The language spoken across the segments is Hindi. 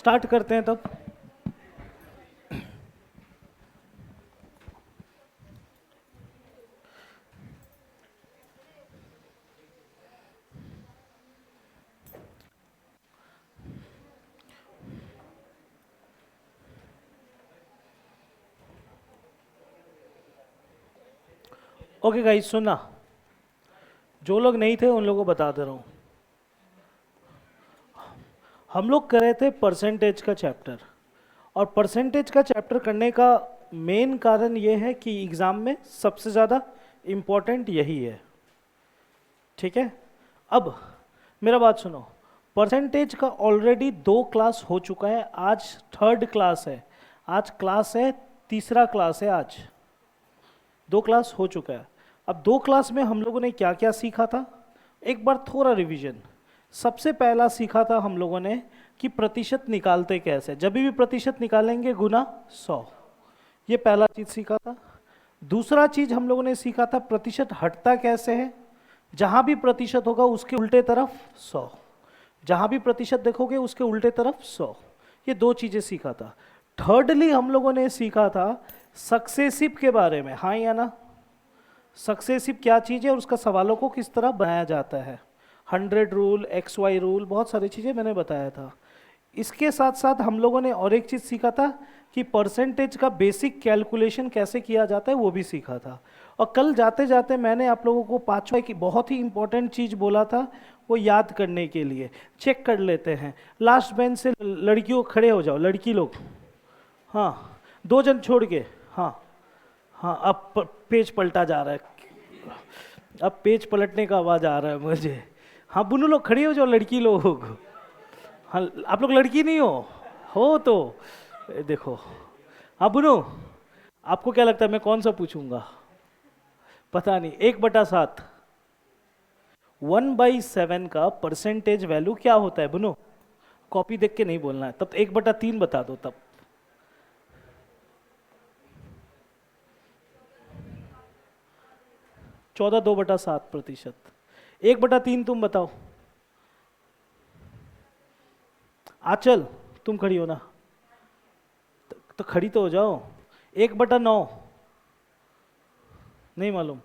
स्टार्ट करते हैं तब। ओके गाइस, सुनना, जो लोग नहीं थे उन लोगों को बता दे रहा हूँ। हम लोग कर रहे थे परसेंटेज का चैप्टर, और परसेंटेज का चैप्टर करने का मेन कारण ये है कि एग्ज़ाम में सबसे ज़्यादा इम्पोर्टेंट यही है। ठीक है, अब मेरा बात सुनो। परसेंटेज का ऑलरेडी 2 क्लास हो चुका है, आज 3rd क्लास है, आज क्लास है, तीसरा क्लास है आज। 2 क्लास हो चुका है। अब 2 क्लास में हम लोगों ने क्या क्या सीखा था, एक बार थोड़ा रिवीजन। सबसे पहला सीखा था हम लोगों ने कि प्रतिशत निकालते कैसे, जब भी प्रतिशत निकालेंगे गुना 100, ये पहला चीज सीखा था। दूसरा चीज हम लोगों ने सीखा था प्रतिशत हटता कैसे है, जहां भी प्रतिशत होगा उसके उल्टे तरफ 100, जहां भी प्रतिशत देखोगे उसके उल्टे तरफ 100, ये 2 चीजें सीखा था। थर्डली हम लोगों ने सीखा था सक्सेसिव के बारे में, हाँ या ना, सक्सेसिव क्या चीज़ है और उसका सवालों को किस तरह बनाया जाता है, 100 रूल, XY रूल, बहुत सारी चीज़ें मैंने बताया था। इसके साथ साथ हम लोगों ने और एक चीज़ सीखा था कि परसेंटेज का बेसिक कैलकुलेशन कैसे किया जाता है, वो भी सीखा था। और कल जाते जाते मैंने आप लोगों को 5वां की बहुत ही इंपॉर्टेंट चीज़ बोला था, वो याद करने के लिए चेक कर लेते हैं। लास्ट बेंच से लड़कियों खड़े हो जाओ, लड़की लोग, हाँ 2 जन छोड़ के, हाँ हाँ, अब पेज पलटा जा रहा है, अब पेज पलटने का आवाज आ रहा है मुझे। हाँ बुनू लोग खड़ी हो जाओ, लड़की लोग, हाँ आप लोग लड़की नहीं हो तो देखो। हाँ बुनू, आपको क्या लगता है मैं कौन सा पूछूंगा? पता नहीं, 1/7, 1/7 का परसेंटेज वैल्यू क्या होता है बुनू? कॉपी देख के नहीं बोलना है, तब 1/3 बता दो तब। 14 2/7%। 1/3 तुम बताओ। आचल, तुम खड़ी हो ना, तो खड़ी तो हो जाओ। 1/9, नहीं मालूम।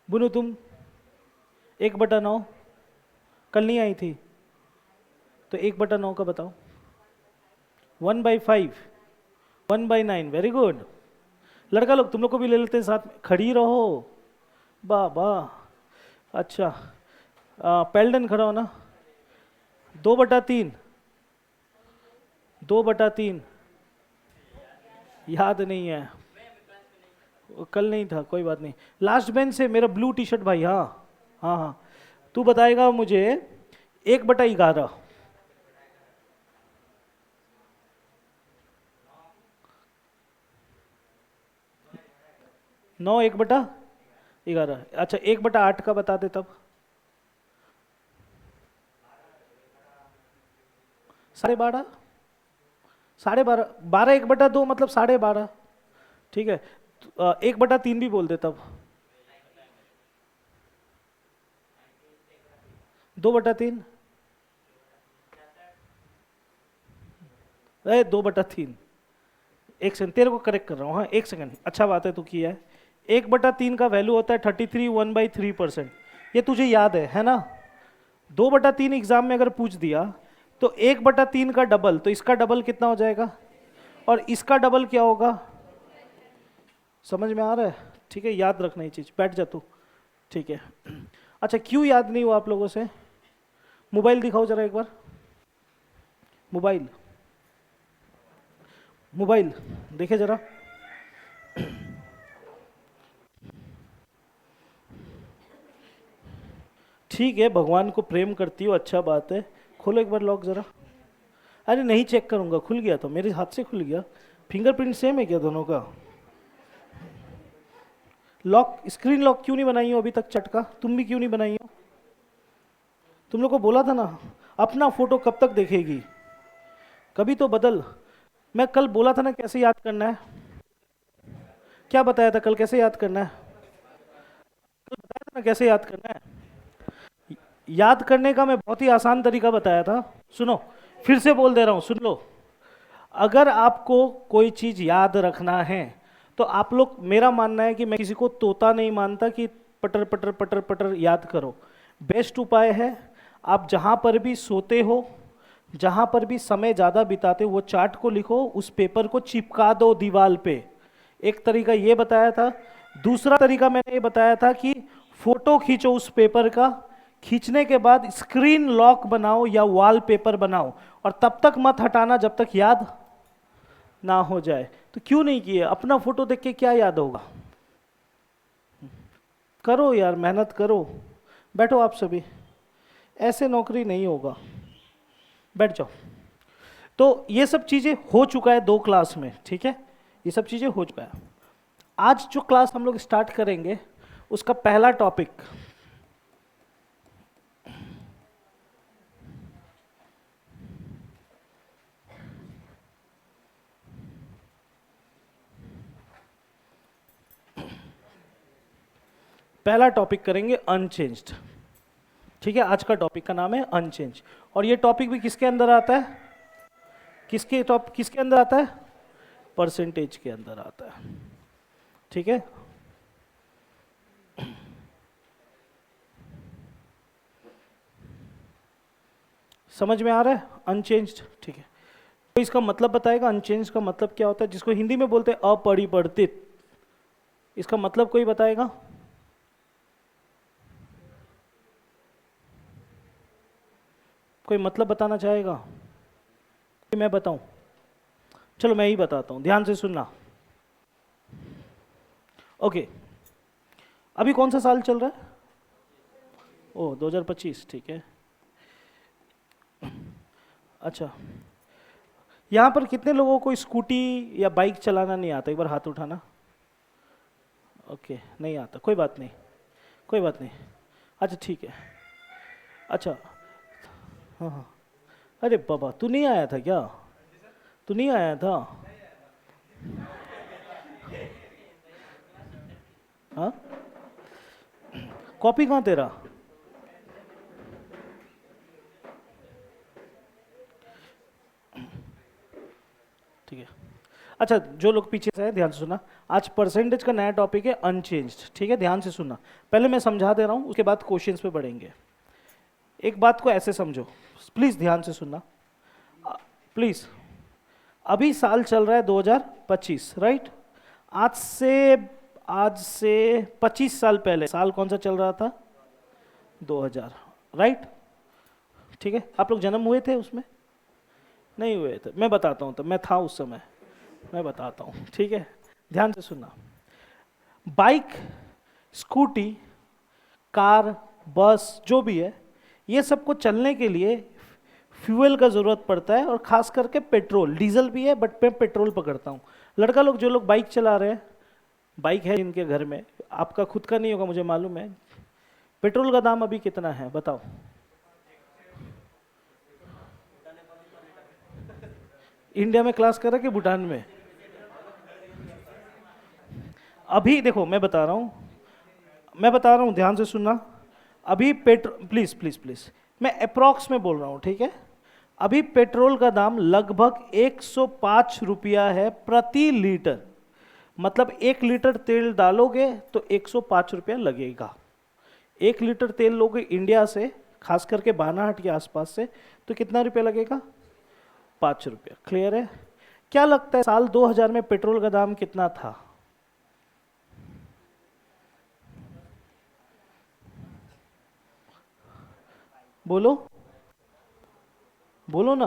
बुनू तुम 1/9, कल नहीं आई थी, तो 1/9 का बताओ। 1/5, 1/9, वेरी गुड। लड़का लोग तुम लोग को भी ले लेते हैं साथ में, खड़ी रहो, वाह वाह, अच्छा। पेल्डन खड़ा हो ना। 2/3, 2/3, याद नहीं है, वो कल नहीं था, कोई बात नहीं। लास्ट बेंच से मेरा ब्लू टी शर्ट भाई, हाँ हाँ हाँ, तू बताएगा मुझे 1/11। 9 1/11, अच्छा 1/8 का बता दे तब। 12.5, 12.5, 12 1/2 मतलब 12.5, ठीक है। 1/3 भी बोल दे तब। 2/3, 2/3। एक सेकंड, तेरे को करेक्ट कर रहा हूँ, हाँ 1 सेकंड, अच्छा बात है तू किया है। 1/3 का वैल्यू होता है 33 1/3%, ये तुझे याद है ना? 2/3 एग्जाम में अगर पूछ दिया तो 1/3 का डबल, तो इसका डबल कितना हो जाएगा, और इसका डबल क्या होगा, समझ में आ रहा है? ठीक है, याद रखना ये चीज़, बैठ जा तू, ठीक है। अच्छा, क्यों याद नहीं हुआ आप लोगों से? मोबाइल दिखाओ जरा एक बार, मोबाइल, मोबाइल देखे जरा। ठीक है, भगवान को प्रेम करती हो, अच्छा बात है, खोलो एक बार लॉक जरा। अरे नहीं चेक करूंगा, खुल गया तो मेरे हाथ से खुल गया। फिंगरप्रिंट सेम है क्या दोनों का? लॉक, स्क्रीन लॉक क्यों नहीं बनाई हो अभी तक चटका, तुम भी क्यों नहीं बनाई हो? तुम लोग को बोला था ना, अपना फोटो कब तक देखेगी, कभी तो बदल। मैं कल बोला था ना कैसे याद करना है, क्या बताया था कल कैसे याद करना है? कल बताया था ना कैसे याद करना है। याद करने का मैं बहुत ही आसान तरीका बताया था, सुनो, फिर से बोल दे रहा हूँ, सुन लो। अगर आपको कोई चीज़ याद रखना है तो आप लोग, मेरा मानना है कि मैं किसी को तोता नहीं मानता कि पटर पटर पटर पटर याद करो। बेस्ट उपाय है, आप जहाँ पर भी सोते हो, जहाँ पर भी समय ज़्यादा बिताते हो, वो चार्ट को लिखो, उस पेपर को चिपका दो दीवार पे। एक तरीका ये बताया था। दूसरा तरीका मैंने ये बताया था कि फोटो खींचो उस पेपर का, खींचने के बाद स्क्रीन लॉक बनाओ या वॉलपेपर बनाओ, और तब तक मत हटाना जब तक याद ना हो जाए। तो क्यों नहीं किए? अपना फोटो देख के क्या याद होगा? करो यार, मेहनत करो। बैठो आप सभी, ऐसे नौकरी नहीं होगा, बैठ जाओ। तो ये सब चीज़ें हो चुका है 2 क्लास में, ठीक है, ये सब चीज़ें हो चुका है। आज जो क्लास हम लोग स्टार्ट करेंगे उसका पहला टॉपिक, पहला टॉपिक करेंगे अनचेंज्ड। ठीक है, आज का टॉपिक का नाम है अनचेंज। और ये टॉपिक भी किसके अंदर आता है? किसके अंदर आता है? परसेंटेज के अंदर आता है। ठीक है, समझ में आ रहा है अनचेंज्ड? ठीक है, तो इसका मतलब बताएगा अनचेंज का मतलब क्या होता है, जिसको हिंदी में बोलते हैं अपरिवर्तित। इसका मतलब कोई बताएगा? कोई मतलब बताना चाहेगा कि मैं बताऊं? चलो मैं ही बताता हूं, ध्यान से सुनना। ओके, अभी कौन सा साल चल रहा है? ओ 2025, ठीक है। अच्छा, यहाँ पर कितने लोगों को स्कूटी या बाइक चलाना नहीं आता? एक बार हाथ उठाना। ओके, नहीं आता, कोई बात नहीं, कोई बात नहीं। अच्छा ठीक है। अच्छा, हाँ हाँ। अरे बाबा, तू नहीं आया था क्या? तू नहीं आया था? हाँ, कॉपी कहाँ तेरा? ठीक है। अच्छा, जो लोग पीछे से हैं ध्यान से सुनना। आज परसेंटेज का नया टॉपिक है अनचेंज्ड, ठीक है, ध्यान से सुनना। पहले मैं समझा दे रहा हूँ, उसके बाद क्वेश्चंस पे बढ़ेंगे। एक बात को ऐसे समझो, प्लीज ध्यान से सुनना, प्लीज। अभी साल चल रहा है 2025, राइट? आज से 25 साल पहले साल कौन सा चल रहा था? 2000, राइट? ठीक है, आप लोग जन्म हुए थे उसमें? नहीं हुए थे, मैं बताता हूँ, तो मैं था उस समय, मैं बताता हूँ, ठीक है, ध्यान से सुनना। बाइक, स्कूटी, कार, बस, जो भी है, ये सबको चलने के लिए फ्यूल का ज़रूरत पड़ता है, और खास करके पेट्रोल। डीजल भी है बट मैं पेट्रोल पकड़ता हूँ। लड़का लोग जो लोग बाइक चला रहे हैं, बाइक है जिनके घर में, आपका खुद का नहीं होगा मुझे मालूम है, पेट्रोल का दाम अभी कितना है बताओ? इंडिया में क्लास कर रहा है कि भूटान में? अभी देखो, मैं बता रहा हूँ, ध्यान से सुनना। अभी पेट्रोल, प्लीज प्लीज प्लीज, मैं अप्रॉक्स में बोल रहा हूँ, ठीक है। अभी पेट्रोल का दाम लगभग 105 रुपया है प्रति लीटर। मतलब 1 लीटर तेल डालोगे तो 105 रुपया लगेगा। 1 लीटर तेल लोगे इंडिया से, खास करके बानाहट के आसपास से, तो कितना रुपया लगेगा? 5 रुपया। क्लियर है? क्या लगता है साल 2000 में पेट्रोल का दाम कितना था? बोलो, बोलो ना,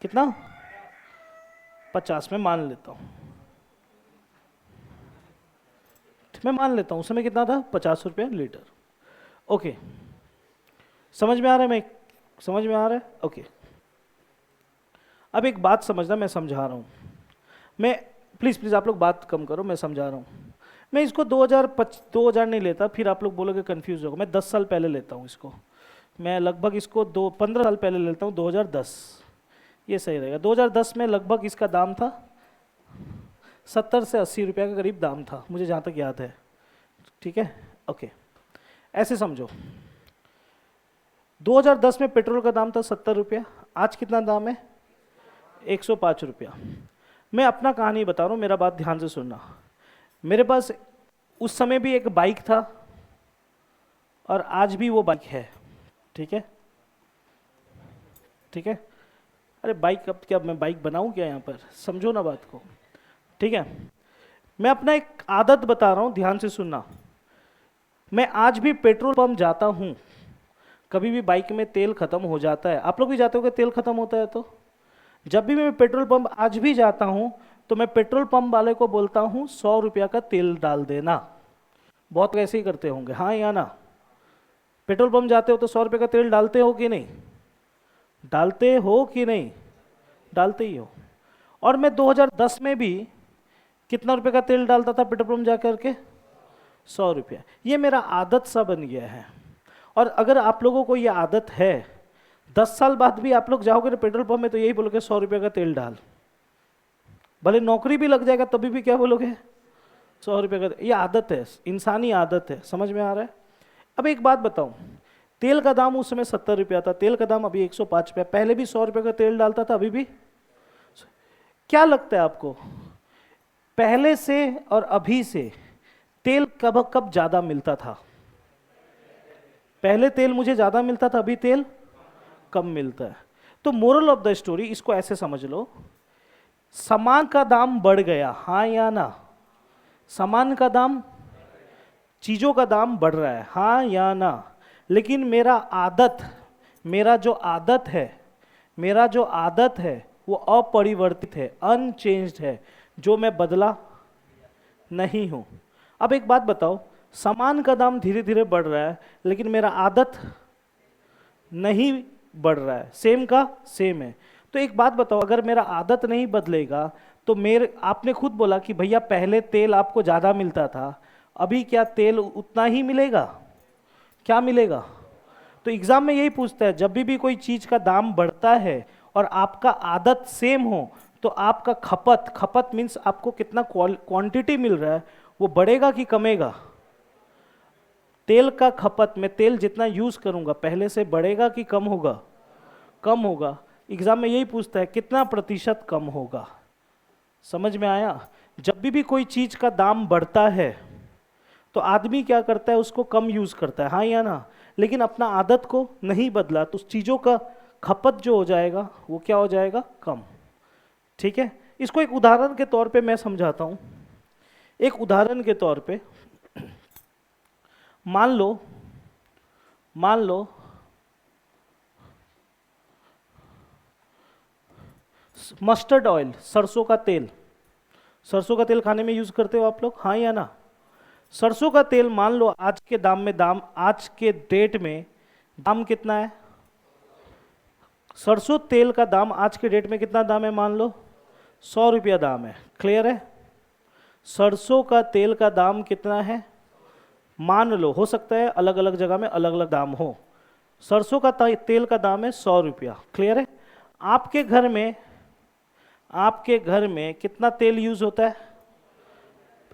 कितना? 50 में मान लेता हूँ, मैं मान लेता हूँ, उस समय कितना था? 50 रुपया लीटर। ओके, समझ में आ रहा है? मैं समझ में आ रहा है? ओके, अब एक बात समझना, मैं समझा रहा हूँ। मैं, प्लीज़ प्लीज़ आप लोग बात कम करो, मैं समझा रहा हूँ। मैं इसको 2000 नहीं लेता, फिर आप लोग बोलोगे कन्फ्यूज होगा। मैं 10 साल पहले लेता हूँ इसको। मैं लगभग इसको 15 साल पहले लेता हूँ, 2010, ये सही रहेगा। 2010 में लगभग इसका दाम था 70 से 80 रुपया के करीब दाम था, मुझे जहाँ तक याद है, ठीक है। ओके, ऐसे समझो, 2010 में पेट्रोल का दाम था 70 रुपया, आज कितना दाम है? 105 रुपया। मैं अपना कहानी बता रहा हूँ, मेरा बात ध्यान से सुनना। मेरे पास उस समय भी एक बाइक था और आज भी वो बाइक है, ठीक है, ठीक है। अरे बाइक, अब क्या मैं बाइक बनाऊँ क्या यहाँ पर, समझो ना बात को, ठीक है। मैं अपना एक आदत बता रहा हूँ, ध्यान से सुनना। मैं आज भी पेट्रोल पंप जाता हूँ, कभी भी बाइक में तेल खत्म हो जाता है, आप लोग भी जाते हो कि तेल खत्म होता है, तो जब भी मैं पेट्रोल पंप आज भी जाता हूँ तो मैं पेट्रोल पंप वाले को बोलता हूँ 100 रुपया का तेल डाल देना। बहुत ऐसे ही करते होंगे, हाँ या ना? पेट्रोल पंप जाते हो तो 100 रुपये का तेल डालते हो कि नहीं? डालते हो कि नहीं? डालते ही हो। और मैं 2010 में भी कितना रुपए का तेल डालता था पेट्रोल पंप जा करके? 100 रुपया। ये मेरा आदत सा बन गया है। और अगर आप लोगों को ये आदत है, 10 साल बाद भी आप लोग जाओगे ना पेट्रोल पंप में तो यही बोलोगे 100 रुपये का तेल डाल। भले नौकरी भी लग जाएगा तभी भी क्या बोलोगे? 100 रुपये का। ये आदत है, इंसानी आदत है, समझ में आ रहा है? अब एक बात बताऊं, तेल का दाम उस समय 70 रुपया था, तेल का दाम अभी 105 रुपया। पहले भी 100 रुपये का तेल डालता था, अभी भी। क्या लगता है आपको, पहले से और अभी से तेल कब कब ज्यादा मिलता था? पहले तेल मुझे ज्यादा मिलता था, अभी तेल कम मिलता है। तो मोरल ऑफ द स्टोरी इसको ऐसे समझ लो, सामान का दाम बढ़ गया, हाँ या ना? सामान का दाम, चीजों का दाम बढ़ रहा है, हाँ या ना? लेकिन मेरा आदत, मेरा जो आदत है, मेरा जो आदत है वो अपरिवर्तित है, अनचेंज्ड है, जो मैं बदला नहीं हूं। अब एक बात बताओ, सामान का दाम धीरे धीरे बढ़ रहा है लेकिन मेरा आदत नहीं बढ़ रहा है, सेम का सेम है। तो एक बात बताओ, अगर मेरा आदत नहीं बदलेगा तो मेरे, आपने खुद बोला कि भैया पहले तेल आपको ज़्यादा मिलता था, अभी क्या तेल उतना ही मिलेगा? क्या मिलेगा? तो एग्जाम में यही पूछता है, जब भी कोई चीज़ का दाम बढ़ता है और आपका आदत सेम हो तो आपका खपत, खपत मीन्स आपको कितना क्वांटिटी मिल रहा है, वो बढ़ेगा कि कमेगा? तेल का खपत, मैं तेल जितना यूज करूंगा पहले से बढ़ेगा कि कम होगा? कम होगा। एग्जाम में यही पूछता है कितना प्रतिशत कम होगा। समझ में आया? जब भी कोई चीज का दाम बढ़ता है तो आदमी क्या करता है, उसको कम यूज करता है, हाँ या ना? लेकिन अपना आदत को नहीं बदला तो चीजों का खपत जो हो जाएगा वो क्या हो जाएगा? कम। ठीक है, इसको एक उदाहरण के तौर पे मैं समझाता हूं। एक उदाहरण के तौर पे मान लो, मान लो मस्टर्ड ऑयल, सरसों का तेल। सरसों का तेल खाने में यूज करते हो आप लोग, हाँ या ना? सरसों का तेल मान लो आज के दाम में, दाम आज के डेट में दाम कितना है? सरसों तेल का दाम आज के डेट में कितना दाम है? मान लो 100 रुपया दाम है। क्लियर है? सरसों का तेल का दाम कितना है? मान लो, हो सकता है अलग अलग जगह में अलग अलग दाम हो। सरसों का तेल का दाम है 100 रुपया। क्लियर है? आपके घर में, आपके घर में कितना तेल यूज होता है?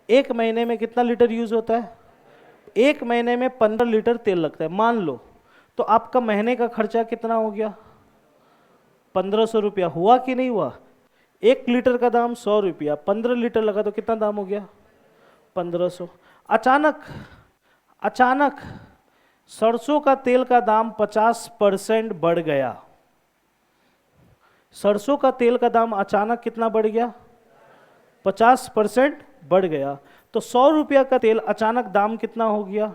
एक महीने में कितना लीटर यूज होता है? एक महीने में 15 लीटर तेल लगता है मान लो। तो आपका महीने का खर्चा कितना हो गया? 1500 रुपया। हुआ कि नहीं हुआ? 1 लीटर का दाम 100 रुपया, 15 लीटर लगा तो कितना दाम हो गया? 1500। अचानक, अचानक सरसों का तेल का दाम 50% बढ़ गया। सरसों का तेल का दाम अचानक कितना बढ़ गया? 50% बढ़ गया। तो 100 रुपया का तेल अचानक दाम कितना हो गया?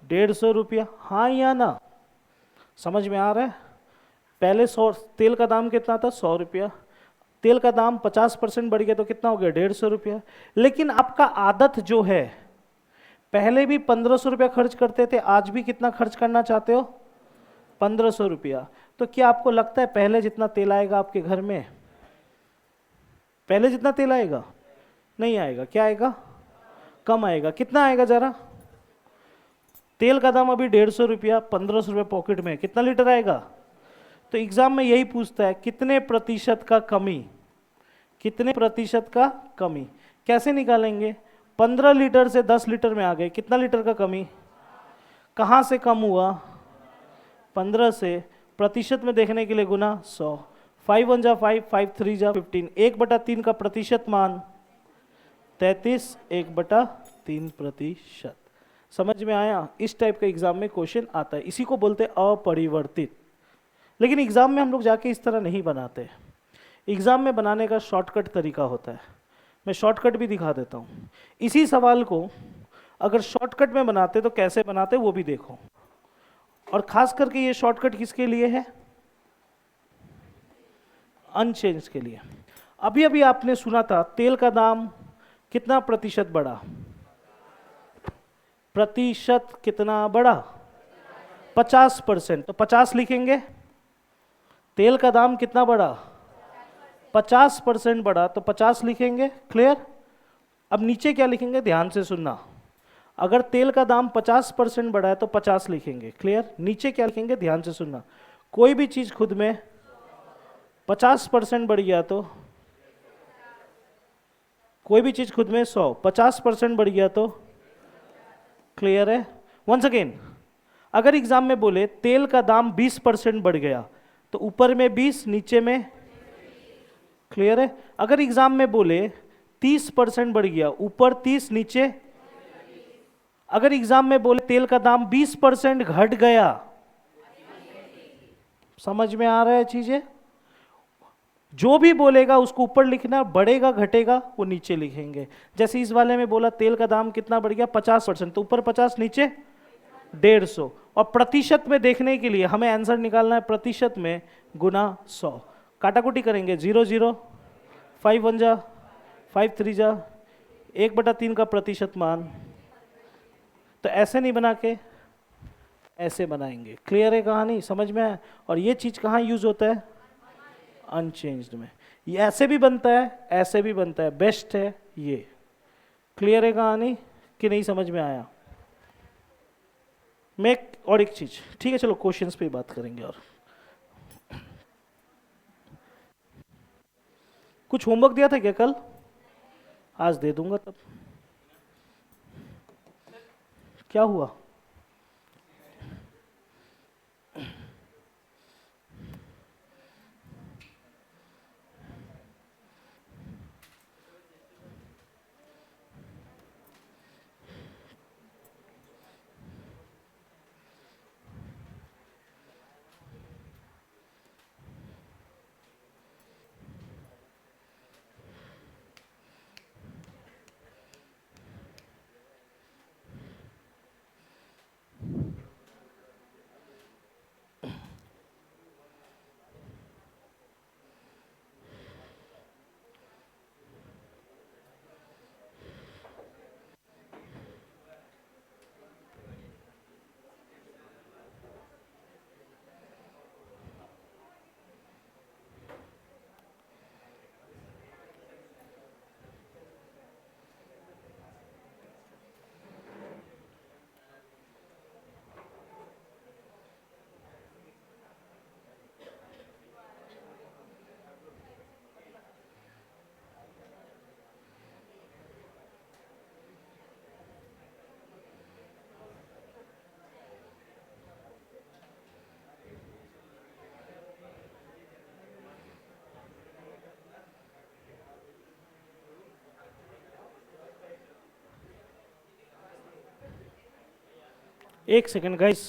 150 रुपया, हाँ या ना? समझ में आ रहा है? पहले 100 तेल का दाम कितना था? 100 रुपया। तेल का दाम 50% बढ़ गया तो कितना हो गया? 150 रुपया। लेकिन आपका आदत जो है, पहले भी 1500 रुपया खर्च करते थे, आज भी कितना खर्च करना चाहते हो? 1500 रुपया। तो क्या आपको लगता है पहले जितना तेल आएगा आपके घर में? पहले जितना तेल आएगा? नहीं आएगा। क्या आएगा? कम आएगा। कितना आएगा जरा? तेल का दाम अभी 150 रुपया, 1500 रुपया पॉकेट में, कितना लीटर आएगा? तो एग्जाम में यही पूछता है कितने प्रतिशत का कमी, कितने प्रतिशत का कमी। कैसे निकालेंगे? 15 लीटर से 10 लीटर में आ गए, कितना लीटर का कमी? कहाँ से कम हुआ? 15 से। प्रतिशत में देखने के लिए गुना 100। 5 1 जा 5, 5 3 जा 15, 1/3 का प्रतिशत मान 33, 1/3%। समझ में आया? इस टाइप का एग्जाम में क्वेश्चन आता है, इसी को बोलते हैं अपरिवर्तित। लेकिन एग्जाम में हम लोग जाके इस तरह नहीं बनाते। एग्जाम में बनाने का शॉर्टकट तरीका होता है, मैं शॉर्टकट भी दिखा देता हूँ। इसी सवाल को अगर शॉर्टकट में बनाते तो कैसे बनाते वो भी देखो। और खास करके ये शॉर्टकट किसके लिए है? अनचेंज के लिए। अभी अभी आपने सुना था तेल का दाम कितना प्रतिशत बढ़ा? प्रतिशत कितना बढ़ा? 50%। तो 50 लिखेंगे। तेल का दाम कितना बढ़ा? 50% बढ़ा, तो 50 लिखेंगे। क्लियर? अब नीचे क्या लिखेंगे, ध्यान से सुनना। अगर तेल का दाम 50% बढ़ा है तो 50 लिखेंगे। क्लियर? नीचे क्या लिखेंगे, ध्यान से सुनना। कोई भी चीज खुद में 50% बढ़ गया तो, कोई भी चीज खुद में 100, 50% बढ़ गया तो, क्लियर है? वंस अगेन, अगर एग्जाम में बोले तेल का दाम 20% बढ़ गया तो ऊपर में 20, नीचे में, क्लियर है? अगर एग्जाम में बोले 30% बढ़ गया, ऊपर 30, नीचे। अगर एग्जाम में बोले तेल का दाम 20% घट गया, समझ में आ रहा है चीजें? जो भी बोलेगा उसको ऊपर लिखना, बढ़ेगा घटेगा वो नीचे लिखेंगे। जैसे इस वाले में बोला तेल का दाम कितना बढ़ गया, 50%, तो ऊपर 50, नीचे 150। और प्रतिशत में देखने के लिए हमें आंसर निकालना है प्रतिशत में गुना 100। काटाकुटी करेंगे, 0 0, 5 1 जा 5 3 जा 1/3 का प्रतिशत मान। तो ऐसे नहीं बना के ऐसे बनाएंगे। क्लियर है कहानी? समझ में आया? और ये चीज कहाँ यूज होता है? अनचेंज्ड में। ये ऐसे भी बनता है, ऐसे भी बनता है, बेस्ट है ये। क्लियर है कहानी कि नहीं समझ में आया? मैं और एक चीज, ठीक है चलो क्वेश्चंस पे बात करेंगे। और कुछ होमवर्क दिया था क्या कल? आज दे दूंगा तब। क्या हुआ? एक सेकेंड गाइस।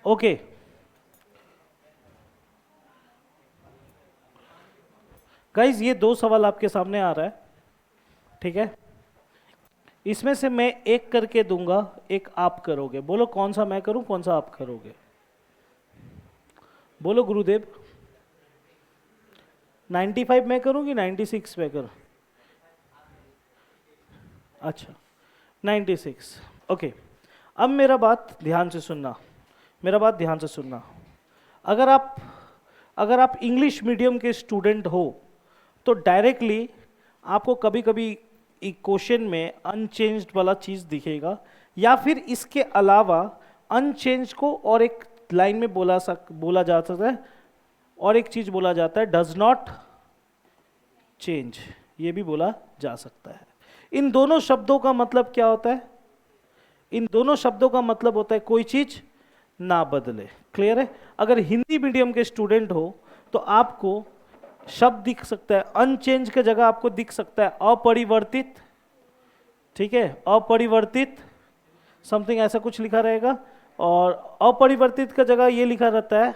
ओके, गाइस ये 2 सवाल आपके सामने आ रहा है, ठीक है? इसमें से मैं एक करके दूंगा, एक आप करोगे। बोलो कौन सा मैं करूं, कौन सा आप करोगे? बोलो गुरुदेव। 95 मैं करूं कि 96 मैं करूं? अच्छा 96। ओके, अब मेरा बात ध्यान से सुनना, मेरा बात ध्यान से सुनना। अगर आप इंग्लिश मीडियम के स्टूडेंट हो तो डायरेक्टली आपको कभी कभी क्वेश्चन में अनचेंज्ड वाला चीज़ दिखेगा, या फिर इसके अलावा अनचेंज को और एक लाइन में बोला जा सकता है, और एक चीज़ बोला जाता है डज नॉट चेंज, ये भी बोला जा सकता है। इन दोनों शब्दों का मतलब क्या होता है? इन दोनों शब्दों का मतलब होता है कोई चीज़ ना बदले। क्लियर है? अगर हिंदी मीडियम के स्टूडेंट हो तो आपको शब्द दिख सकता है अनचेंज के जगह आपको दिख सकता है अपरिवर्तित। ठीक है, अपरिवर्तित समथिंग ऐसा कुछ लिखा रहेगा, और अपरिवर्तित का जगह ये लिखा रहता है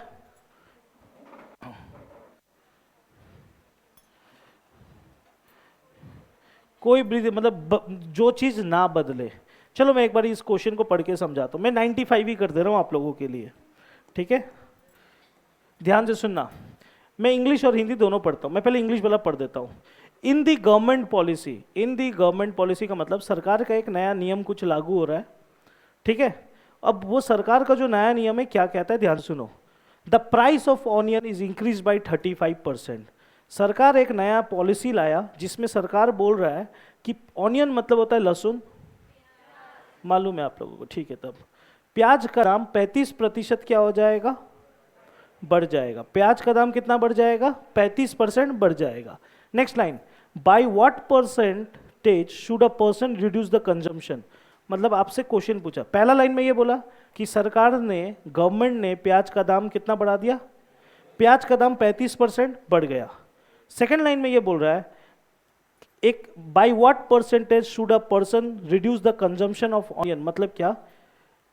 कोई वृद्धि, मतलब जो चीज ना बदले। चलो मैं एक बार इस क्वेश्चन को पढ़ के समझाता हूं, मैं 95 ही कर दे रहा हूं आप लोगों के लिए। ठीक है, ध्यान से सुनना। मैं इंग्लिश और हिंदी दोनों पढ़ता हूं, मैं पहले इंग्लिश वाला पढ़ देता हूं। इन दी गवर्नमेंट पॉलिसी, इन दी गवर्नमेंट पॉलिसी का मतलब सरकार का एक नया नियम कुछ लागू हो रहा है। ठीक है, अब वो सरकार का जो नया नियम है क्या कहता है, ध्यान सुनो। The price of onion is increase by 35%। सरकार एक नया पॉलिसी लाया जिसमें सरकार बोल रहा है कि ऑनियन मतलब होता है लहसुन, मालूम है आप लोगों को? ठीक है, तब प्याज का दाम 35% क्या हो जाएगा, बढ़ जाएगा। प्याज का दाम कितना बढ़ जाएगा, 35% बढ़ जाएगा। Next line, by what percentage should a person reduce the consumption. मतलब आपसे क्वेश्चन पूछा, पहला लाइन में ये बोला कि सरकार ने, गवर्नमेंट ने प्याज का दाम कितना बढ़ा दिया, प्याज का दाम 35% बढ़ गया। सेकेंड लाइन में ये बोल रहा है एक by what percentage should a person reduce the consumption of onion. मतलब क्या,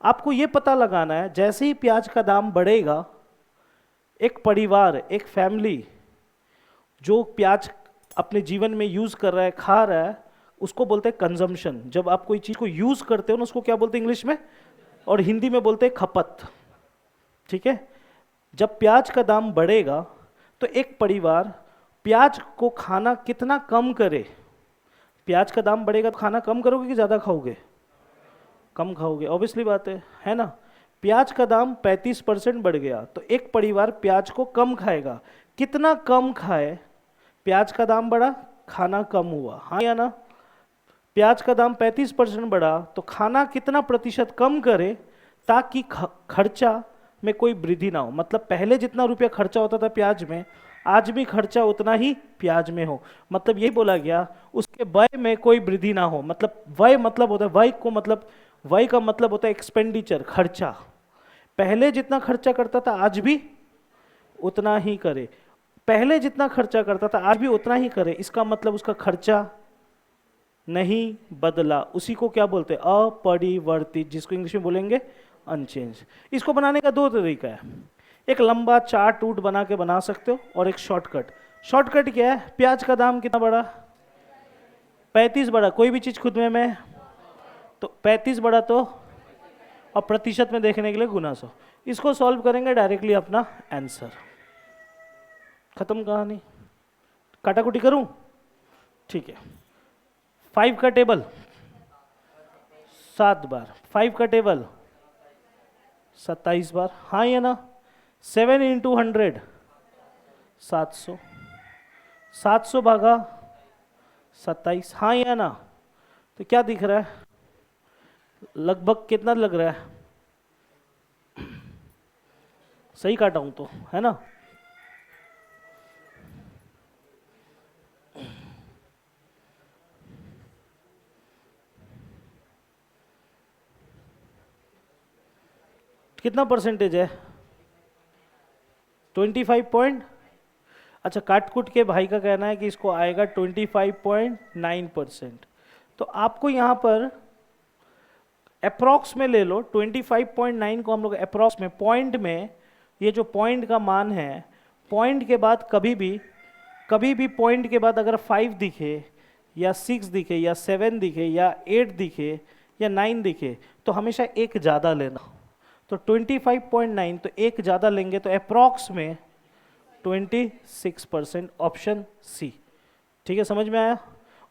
आपको ये पता लगाना है जैसे ही प्याज का दाम बढ़ेगा, एक परिवार, एक फैमिली जो प्याज अपने जीवन में यूज कर रहा है, खा रहा है, उसको बोलते हैं कंजम्पशन। जब आप कोई चीज को यूज करते हो ना, उसको क्या बोलते हैं इंग्लिश में, और हिंदी में बोलते हैं खपत। ठीक है, जब प्याज का दाम बढ़ेगा तो एक परिवार प्याज को खाना कितना कम करे। प्याज का दाम बढ़ेगा तो खाना कम करोगे कि ज्यादा खाओगे, कम खाओगे, ऑब्वियसली बात है ना। प्याज का दाम 35% बढ़ गया तो एक परिवार प्याज को कम खाएगा। कितना कम खाए, प्याज का दाम बढ़ा, खाना कम हुआ, हाँ या ना। प्याज का दाम 35% बढ़ा तो खाना कितना प्रतिशत कम करे ताकि खर्चा में कोई वृद्धि ना हो। मतलब पहले जितना रुपया खर्चा होता था प्याज में, आज भी खर्चा उतना ही प्याज में हो। मतलब यही बोला गया उसके व्यय में कोई वृद्धि ना हो। मतलब व्यय मतलब होता है, व्यय को मतलब, व्यय का मतलब होता है एक्सपेंडिचर, खर्चा। पहले जितना खर्चा करता था आज भी उतना ही करे, पहले जितना खर्चा करता था आज भी उतना ही करे, इसका मतलब उसका खर्चा नहीं बदला। उसी को क्या बोलते हैं, अपरिवर्तित, जिसको इंग्लिश में बोलेंगे अनचेंज। इसको बनाने का दो तरीका है, एक लंबा चार्ट वूट बना के बना सकते हो, और एक शॉर्टकट। शॉर्टकट क्या है, प्याज का दाम कितना बढ़ा, 35 बढ़ा, कोई भी चीज खुद में तो 35 बढ़ा तो, और प्रतिशत में देखने के लिए गुना 100। इसको सॉल्व करेंगे डायरेक्टली अपना आंसर, खत्म कहानी। काटाकुटी करूं, ठीक है। 5 का टेबल 7 बार, 5 का टेबल 27 बार, हाँ या ना। 7 इंटू 100 700, 700 भागा 27, हाँ या ना। तो क्या दिख रहा है, लगभग कितना लग रहा है, सही काटा हूं तो, है ना। कितना परसेंटेज है, 25 पॉइंट। अच्छा, काटकुट के भाई का कहना है कि इसको आएगा 25.9%। तो आपको यहाँ पर अप्रॉक्स में ले लो, 25.9 को हम लोग अप्रॉक्स में, पॉइंट में, ये जो पॉइंट का मान है, पॉइंट के बाद कभी भी पॉइंट के बाद अगर 5 दिखे या 6 दिखे या 7 दिखे या 8 दिखे या 9 दिखे तो हमेशा एक ज़्यादा लेना। तो 25.9, तो एक ज़्यादा लेंगे तो अप्रॉक्स में 26%, ऑप्शन सी। ठीक है, समझ में आया।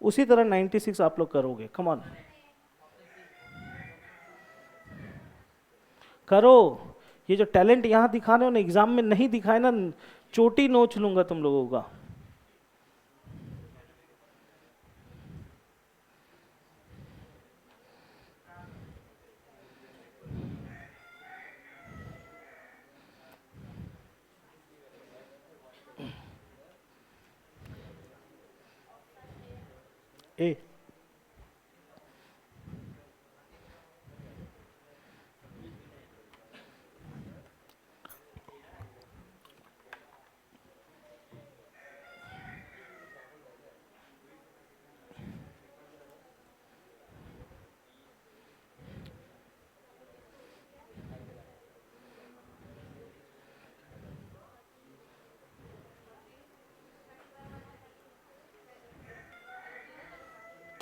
उसी तरह 96 आप लोग करोगे, कम ऑन करो। ये जो टैलेंट यहाँ दिखाने हो ना, एग्जाम में नहीं दिखाए ना, चोटी नोच लूंगा तुम लोगों का। ए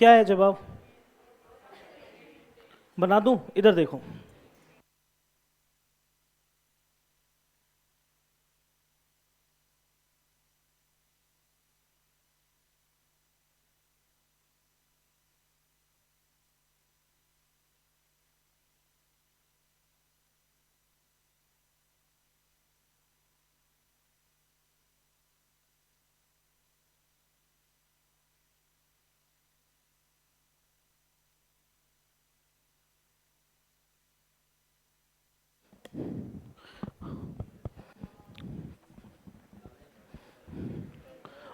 क्या है जवाब? बना दूं? इधर देखो,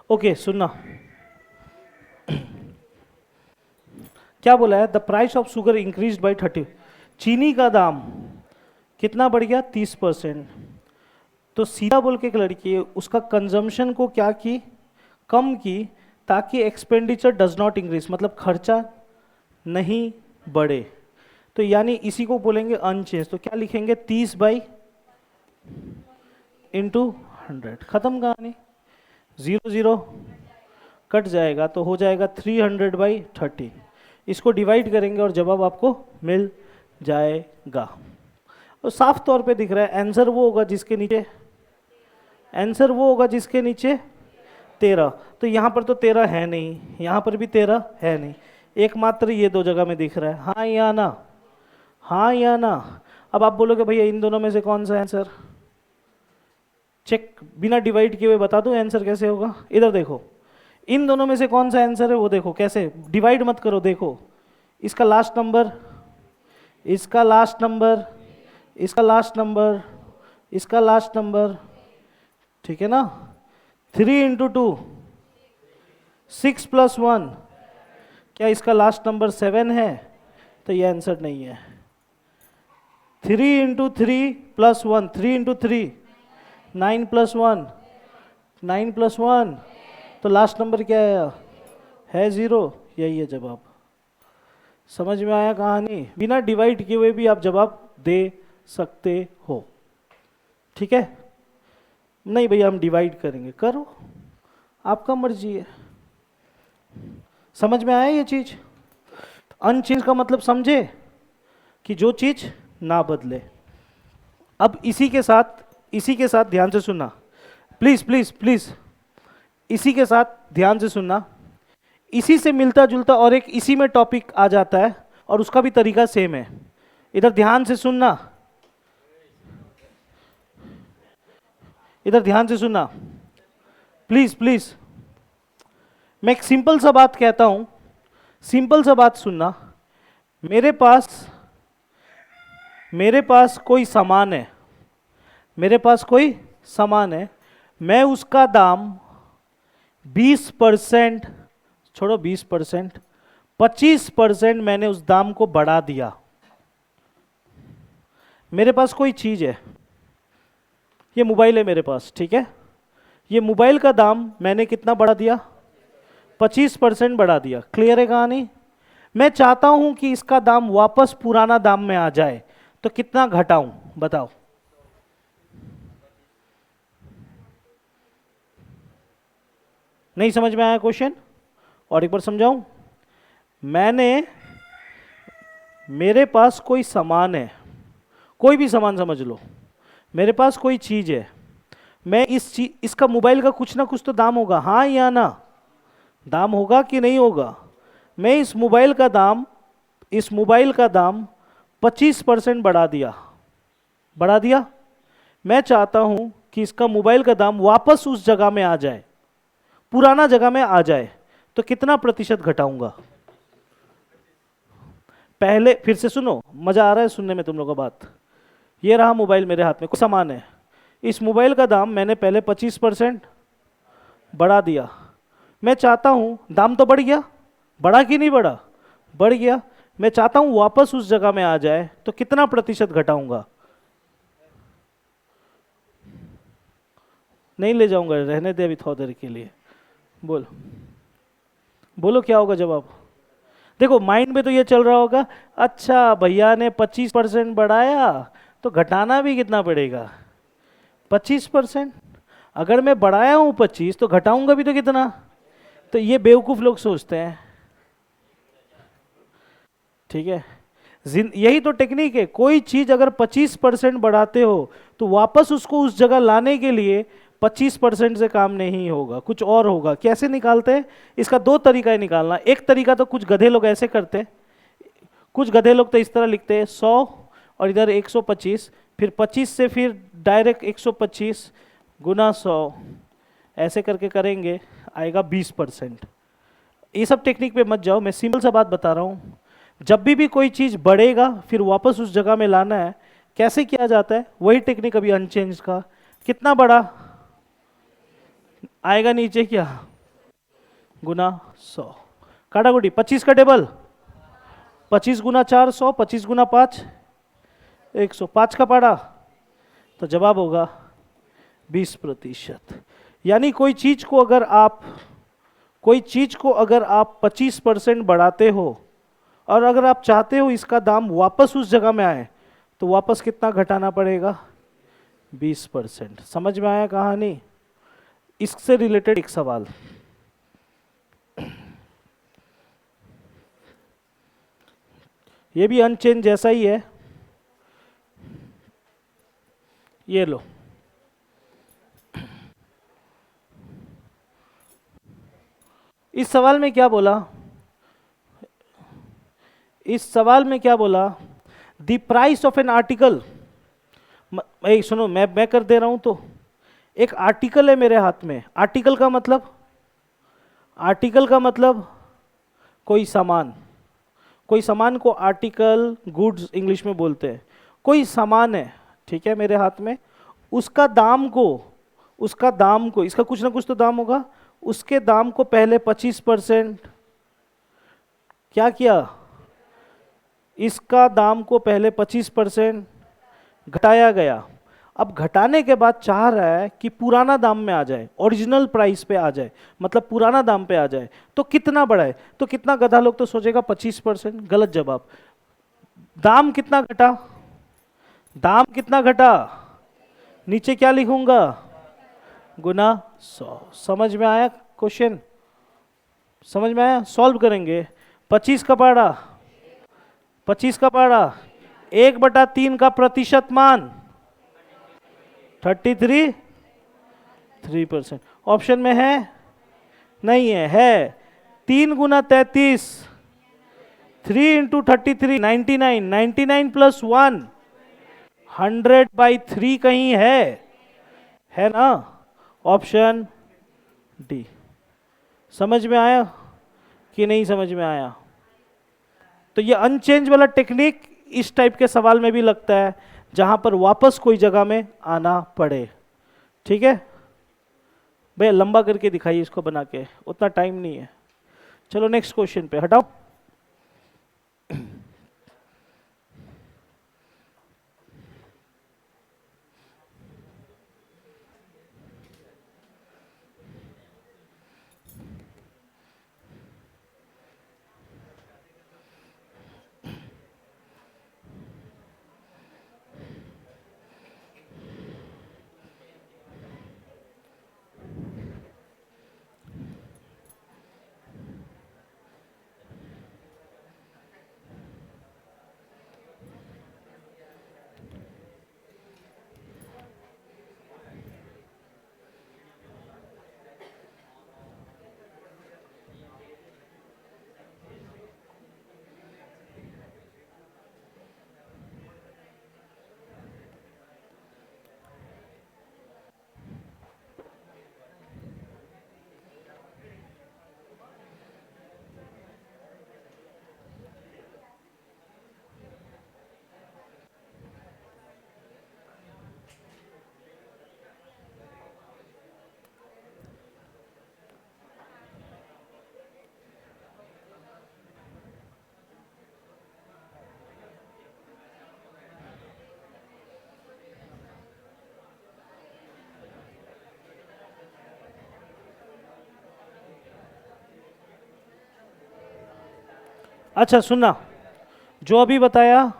ओके सुनना, क्या बोला है? The price of sugar increase by 30, चीनी का दाम कितना बढ़ गया? 30%। तो सीधा बोल के एक लड़की है, उसका कंजम्पशन को क्या की? कम की, ताकि एक्सपेंडिचर डज नॉट इंक्रीज, मतलब खर्चा नहीं बढ़े। तो यानी इसी को बोलेंगे अनचेंज। तो क्या लिखेंगे? 30/100, खत्म कहानी। 0 0 कट जाएगा तो हो जाएगा 300/30। इसको डिवाइड करेंगे और जवाब आपको मिल जाएगा। तो साफ तौर पे दिख रहा है आंसर वो होगा जिसके नीचे, आंसर वो होगा जिसके नीचे 13। तो यहाँ पर तो 13 है नहीं, यहाँ पर भी 13 है नहीं, एकमात्र ये दो जगह में दिख रहा है। हाँ या ना? हाँ या ना? अब आप बोलोगे भैया इन दोनों में से कौन सा आंसर? चेक, बिना डिवाइड किए हुए बता दूं आंसर कैसे होगा। इधर देखो, इन दोनों में से कौन सा आंसर है वो देखो, कैसे डिवाइड मत करो। देखो इसका लास्ट नंबर, इसका लास्ट नंबर, इसका लास्ट नंबर, इसका लास्ट नंबर, ठीक है ना? 3 × 2 6 + 1, क्या इसका लास्ट नंबर 7 है? तो ये आंसर नहीं है। 3 × 3 + 1, 3 × 3 9 + 1, 9 + 1, तो लास्ट नंबर क्या है 0। यही है जवाब। समझ में आया कहानी? बिना डिवाइड किए हुए भी आप जवाब दे सकते हो, ठीक है? नहीं भैया हम डिवाइड करेंगे, करो, आपका मर्जी है। समझ में आया ये चीज? अनचेंज का मतलब समझे कि जो चीज ना बदले। अब इसी के साथ ध्यान से सुनना, प्लीज प्लीज प्लीज, इसी के साथ ध्यान से सुनना। इसी से मिलता जुलता और एक इसी में टॉपिक आ जाता है और उसका भी तरीका सेम है। इधर ध्यान से सुनना, इधर ध्यान से सुनना, प्लीज प्लीज। मैं एक सिंपल सा बात कहता हूं, सिंपल सा बात सुनना। मेरे पास कोई सामान है, मेरे पास कोई सामान है, मैं उसका दाम 20%, छोड़ो 20%, 25% मैंने उस दाम को बढ़ा दिया। मेरे पास कोई चीज है, ये मोबाइल है मेरे पास, ठीक है? ये मोबाइल का दाम मैंने कितना बढ़ा दिया? 25% बढ़ा दिया। क्लियर है कहानी? मैं चाहता हूं कि इसका दाम वापस पुराना दाम में आ जाए, तो कितना घटाऊं बताओ? नहीं समझ में आया क्वेश्चन? और एक बार समझाऊं। मेरे पास कोई सामान है, कोई भी सामान समझ लो, मेरे पास कोई चीज है, मैं इसका मोबाइल का कुछ ना कुछ तो दाम होगा, हाँ या ना? दाम होगा कि नहीं होगा? मैं इस मोबाइल का दाम 25% बढ़ा दिया। मैं चाहता हूं कि इसका मोबाइल का दाम वापस उस जगह में आ जाए, पुराना जगह में आ जाए, तो कितना प्रतिशत घटाऊंगा? पहले फिर से सुनो, मजा आ रहा है सुनने में तुम लोगों का बात। ये रहा मोबाइल मेरे हाथ में, कोई सामान है, इस मोबाइल का दाम मैंने पहले 25% बढ़ा दिया। मैं चाहता हूं, दाम तो बढ़ गया, बढ़ा कि नहीं बढ़ा? बढ़ गया। मैं चाहता हूं वापस उस जगह में आ जाए, तो कितना प्रतिशत घटाऊंगा? नहीं ले जाऊंगा, रहने दे अभी थोड़ी देर के लिए। बोल, बोलो क्या होगा जवाब? देखो माइंड में तो ये चल रहा होगा, अच्छा भैया ने 25% बढ़ाया, तो घटाना भी कितना पड़ेगा? 25%। अगर मैं बढ़ाया हूं 25, तो घटाऊंगा भी तो कितना? तो ये बेवकूफ लोग सोचते हैं, ठीक है, यही तो टेक्निक है। कोई चीज अगर 25% बढ़ाते हो तो वापस उसको उस जगह लाने के लिए 25% से काम नहीं होगा, कुछ और होगा। कैसे निकालते हैं? इसका दो तरीका है निकालना। एक तरीका तो कुछ गधे लोग ऐसे करते हैं, कुछ गधे लोग तो इस तरह लिखते हैं 100 और इधर 125, फिर 25 से फिर डायरेक्ट 125 गुना 100, ऐसे करके करेंगे, आएगा 20%। ये सब टेक्निक पे मत जाओ, मैं सिंपल सा बात बता रहा हूँ। जब भी कोई चीज़ बढ़ेगा फिर वापस उस जगह में लाना है, कैसे किया जाता है? वही टेक्निक अभी अनचेंज का। कितना बड़ा आएगा नीचे क्या? गुना 100, काटाकुटी 25 का टेबल, 25 गुना 4 100, 25 गुना 5 105 का पाड़ा, तो जवाब होगा 20%। यानी कोई चीज को अगर आप 25% बढ़ाते हो और अगर आप चाहते हो इसका दाम वापस उस जगह में आए, तो वापस कितना घटाना पड़ेगा? 20%। समझ में आया कहानी? इससे रिलेटेड एक सवाल, ये भी अनचेंज जैसा ही है, ये लो। इस सवाल में क्या बोला? The price of an article. सुनो, मैं कर दे रहा हूं। तो एक आर्टिकल है मेरे हाथ में। आर्टिकल का मतलब कोई सामान। कोई सामान को आर्टिकल, गुड्स इंग्लिश में बोलते हैं। कोई सामान है, ठीक है, मेरे हाथ में। उसका दाम को इसका कुछ ना कुछ तो दाम होगा, उसके दाम को पहले 25% क्या किया? इसका दाम को पहले 25% घटाया गया। अब घटाने के बाद चाह रहा है कि पुराना दाम में आ जाए, ओरिजिनल प्राइस पे आ जाए, मतलब पुराना दाम पे आ जाए। तो कितना बढ़ाए? तो कितना गधा लोग तो सोचेगा 25%। गलत जवाब। दाम कितना घटा? नीचे क्या लिखूंगा? गुना 100। समझ में आया क्वेश्चन? समझ में आया? सॉल्व करेंगे। 25 का पाड़ा, 1/3 का प्रतिशत मान 3%। ऑप्शन में है? नहीं है। 3 गुना 33, 3 इंटू 33 99, 99 प्लस 1 100/3 कहीं है ना? Option D. समझ में आया कि नहीं समझ में आया? तो ये अनचेंज वाला टेक्निक इस टाइप के सवाल में भी लगता है, जहां पर वापस कोई जगह में आना पड़े। ठीक है भैया, लंबा करके दिखाइए इसको बना के, उतना टाइम नहीं है। चलो नेक्स्ट क्वेश्चन पे हटाओ। अच्छा सुनना, जो अभी बताया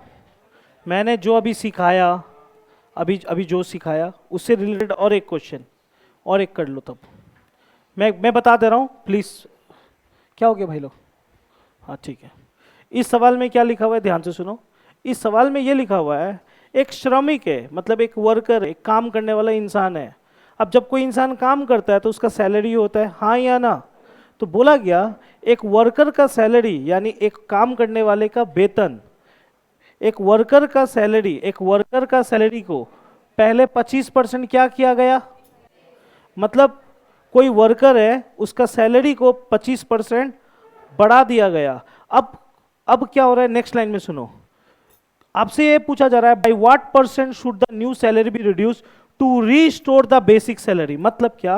मैंने, जो अभी सिखाया, अभी जो सिखाया उससे रिलेटेड और एक क्वेश्चन और एक कर लो। तब मैं बता दे रहा हूँ प्लीज। क्या हो गया भाई लोग? हाँ ठीक है। इस सवाल में क्या लिखा हुआ है, ध्यान से सुनो। इस सवाल में ये लिखा हुआ है एक श्रमिक है, मतलब एक वर्कर, एक काम करने वाला इंसान है। अब जब कोई इंसान काम करता है तो उसका सैलरी होता है, हाँ या ना? तो बोला गया एक वर्कर का सैलरी यानी एक काम करने वाले का वेतन, एक वर्कर का सैलरी को पहले 25% क्या किया गया, मतलब कोई वर्कर है उसका सैलरी को 25% बढ़ा दिया गया। अब क्या हो रहा है, नेक्स्ट लाइन में सुनो। आपसे ये पूछा जा रहा है by what percent should the new salary be reduce to restore the basic salary. मतलब क्या,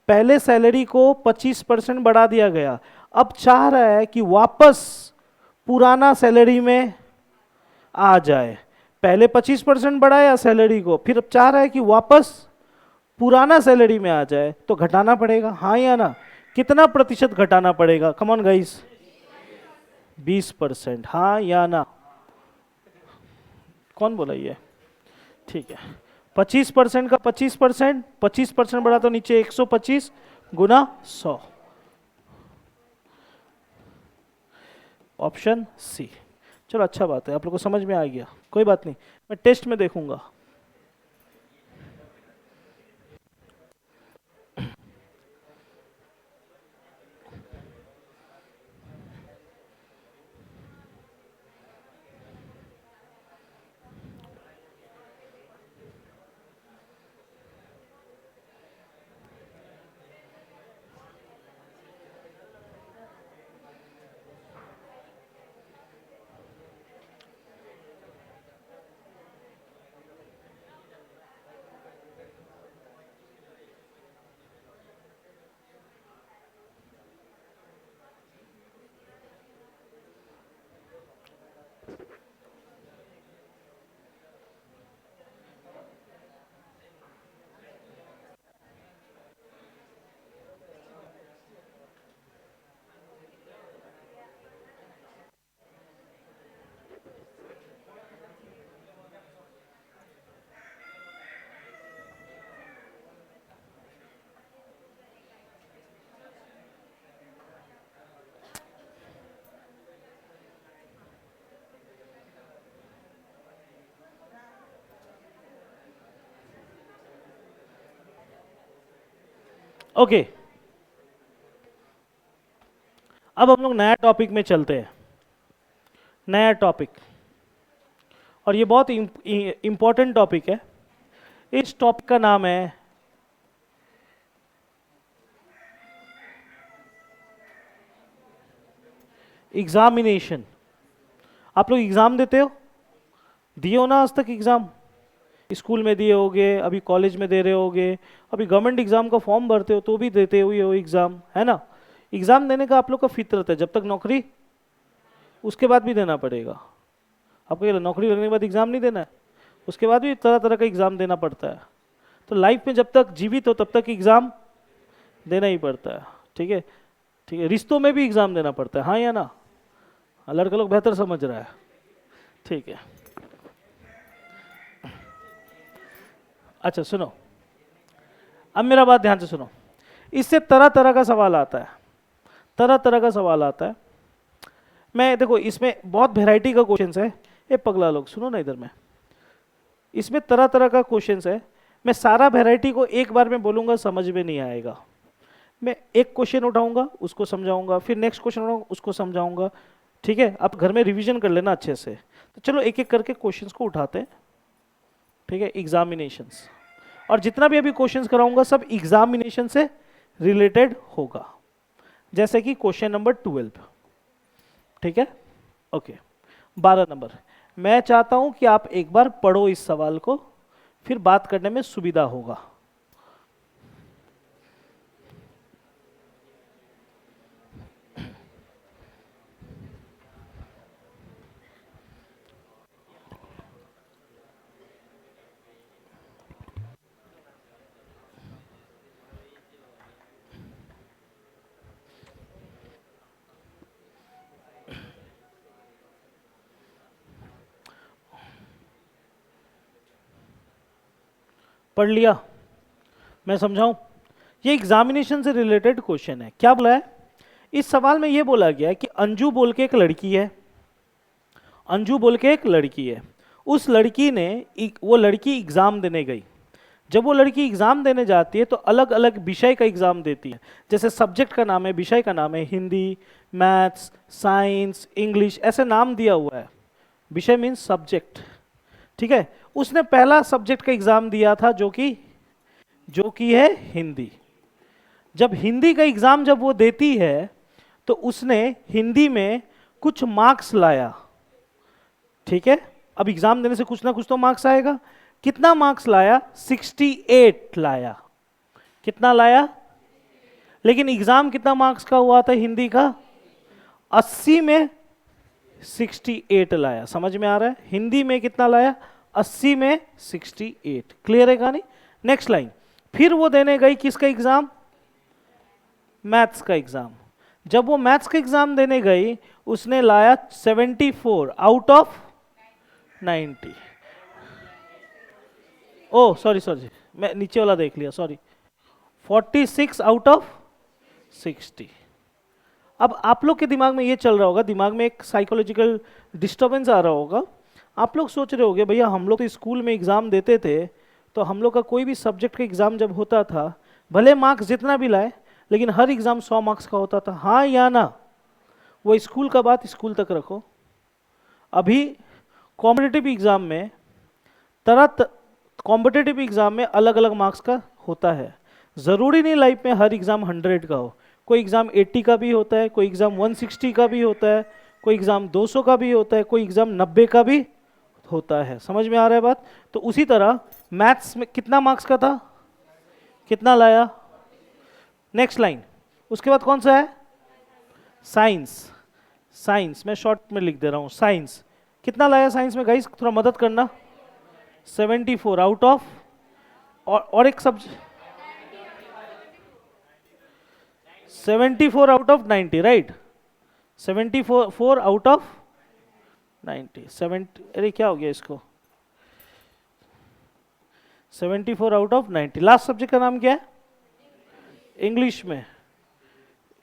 पहले सैलरी को 25% बढ़ा दिया गया, अब चाह रहा है कि वापस पुराना सैलरी में आ जाए। पहले 25% बढ़ाया सैलरी को, फिर अब चाह रहा है कि वापस पुराना सैलरी में आ जाए, तो घटाना पड़ेगा, हाँ या ना? कितना प्रतिशत घटाना पड़ेगा, कम ऑन गाइस? 20%, हाँ या ना? कौन बोला ये? ठीक है, 25% का 25%, 25% बढ़ा तो नीचे 125 गुना 100, ऑप्शन सी। चलो अच्छा बात है, आप लोग को समझ में आ गया, कोई बात नहीं, मैं टेस्ट में देखूंगा। ओके, अब हम लोग नया टॉपिक में चलते हैं, नया टॉपिक, और ये बहुत इंपॉर्टेंट टॉपिक है। इस टॉपिक का नाम है एग्जामिनेशन। आप लोग एग्जाम देते हो, दिए हो ना आज तक एग्जाम? स्कूल में दिए होगे, अभी कॉलेज में दे रहे होगे, अभी गवर्नमेंट एग्जाम का फॉर्म भरते हो तो भी देते हुए हो एग्जाम, है ना? एग्जाम देने का आप लोग का फितरत है, जब तक नौकरी, उसके बाद भी देना पड़ेगा। आपको ये नौकरी लगने के बाद एग्जाम नहीं देना है, उसके बाद भी तरह तरह का एग्जाम देना पड़ता है। तो लाइफ में जब तक जीवित हो तब तक एग्जाम देना ही पड़ता है, ठीक है? ठीक है, रिश्तों में भी एग्जाम देना पड़ता है, हाँ या ना? लड़का लोग बेहतर समझ रहा है, ठीक है। अच्छा सुनो, अब मेरा बात ध्यान से सुनो। इससे तरह तरह का सवाल आता है, तरह तरह का सवाल आता है। मैं देखो इसमें बहुत वैरायटी का क्वेश्चन है, ये पगला लोग सुनो ना इधर में, इसमें तरह तरह का क्वेश्चन है। मैं सारा वैरायटी को एक बार में बोलूंगा, समझ में नहीं आएगा। मैं एक क्वेश्चन उठाऊंगा, उसको समझाऊंगा, फिर नेक्स्ट क्वेश्चन उठाऊंगा, उसको समझाऊंगा, ठीक है? आप घर में रिवीजन कर लेना अच्छे से। तो चलो एक एक करके क्वेश्चंस को उठाते हैं, ठीक है? एग्जामिनेशंस, और जितना भी अभी क्वेश्चंस कराऊंगा सब एग्जामिनेशन से रिलेटेड होगा, जैसे कि क्वेश्चन नंबर 12, ठीक है? Okay, 12 number. मैं चाहता हूं कि आप एक बार पढ़ो इस सवाल को, फिर बात करने में सुविधा होगा। पढ़ लिया? मैं समझाऊं? ये एग्जामिनेशन से रिलेटेड क्वेश्चन है। क्या बोला है इस सवाल में? ये बोला गया है कि अंजू बोल के एक लड़की है, अंजू बोल के एक लड़की है, उस लड़की ने वो लड़की एग्ज़ाम देने गई। जब वो लड़की एग्ज़ाम देने जाती है तो अलग अलग विषय का एग्ज़ाम देती है। जैसे सब्जेक्ट का नाम है, विषय का नाम है हिंदी, मैथ्स, साइंस, इंग्लिश, ऐसे नाम दिया हुआ है। विषय मीन्स सब्जेक्ट, ठीक है। उसने पहला सब्जेक्ट का एग्ज़ाम दिया था जो कि है हिंदी। जब हिंदी का एग्ज़ाम जब वो देती है तो उसने हिंदी में कुछ मार्क्स लाया, ठीक है। अब एग्ज़ाम देने से कुछ ना कुछ तो मार्क्स आएगा। कितना मार्क्स लाया? 68 लाया। कितना लाया? लेकिन एग्जाम कितना मार्क्स का हुआ था हिंदी का? 80 में 68 लाया। समझ में आ रहा है? हिंदी में कितना लाया? 80 में 68। क्लियर है कहानी? नेक्स्ट लाइन, फिर वो देने गई किसका एग्जाम? मैथ्स का एग्जाम। जब वो मैथ्स का एग्जाम देने गई उसने लाया 74 out of 90। Oh sorry sorry, मैं नीचे वाला देख लिया, सॉरी। 46 out of 60। अब आप लोग के दिमाग में ये चल रहा होगा, दिमाग में एक साइकोलॉजिकल डिस्टर्बेंस आ रहा होगा। आप लोग सोच रहे होंगे भैया हम लोग तो स्कूल में एग्जाम देते थे, तो हम लोग का कोई भी सब्जेक्ट का एग्जाम जब होता था, भले मार्क्स जितना भी लाए, लेकिन हर एग्जाम 100 मार्क्स का होता था, हाँ या ना? वो स्कूल का बात स्कूल तक रखो। अभी कॉम्पिटिटिव एग्जाम में कॉम्पिटिटिव एग्जाम में अलग अलग मार्क्स का होता है। ज़रूरी नहीं लाइफ में हर एग्ज़ाम 100 का हो। कोई एग्ज़ाम 80 का भी होता है, कोई एग्ज़ाम 160 का भी होता है, कोई एग्ज़ाम 200 का भी होता है, कोई एग्ज़ाम 90 का भी होता है। समझ में आ रहा है बात? तो उसी तरह मैथ्स में कितना मार्क्स का था? कितना लाया? नेक्स्ट लाइन, उसके बाद कौन सा है? साइंस। साइंस मैं शॉर्ट में लिख दे रहा हूँ। साइंस कितना लाया? साइंस में गाइस थोड़ा मदद करना। 74 आउट ऑफ, और एक subject 74 out of 90, right? 74 out of 90। 70, अरे क्या हो गया इसको? 74 आउट ऑफ 90। लास्ट सब्जेक्ट का नाम क्या है? इंग्लिश में।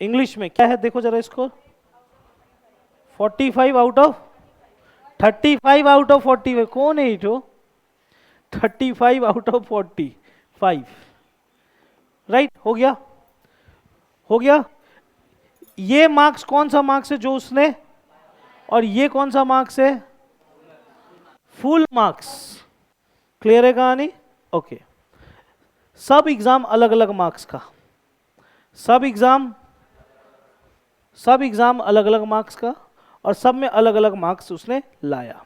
इंग्लिश में क्या है देखो जरा इसको। 45 आउट ऑफ 35 आउट ऑफ 40। कौन है इटो? 35 आउट ऑफ 45, राइट? हो गया? हो गया? ये मार्क्स कौन सा मार्क्स है जो उसने, और ये कौन सा मार्क्स है? Full marks. क्लियर है कहानी? ओके। सब एग्जाम अलग अलग मार्क्स का, सब एग्जाम अलग अलग मार्क्स का, और सब में अलग अलग मार्क्स उसने लाया।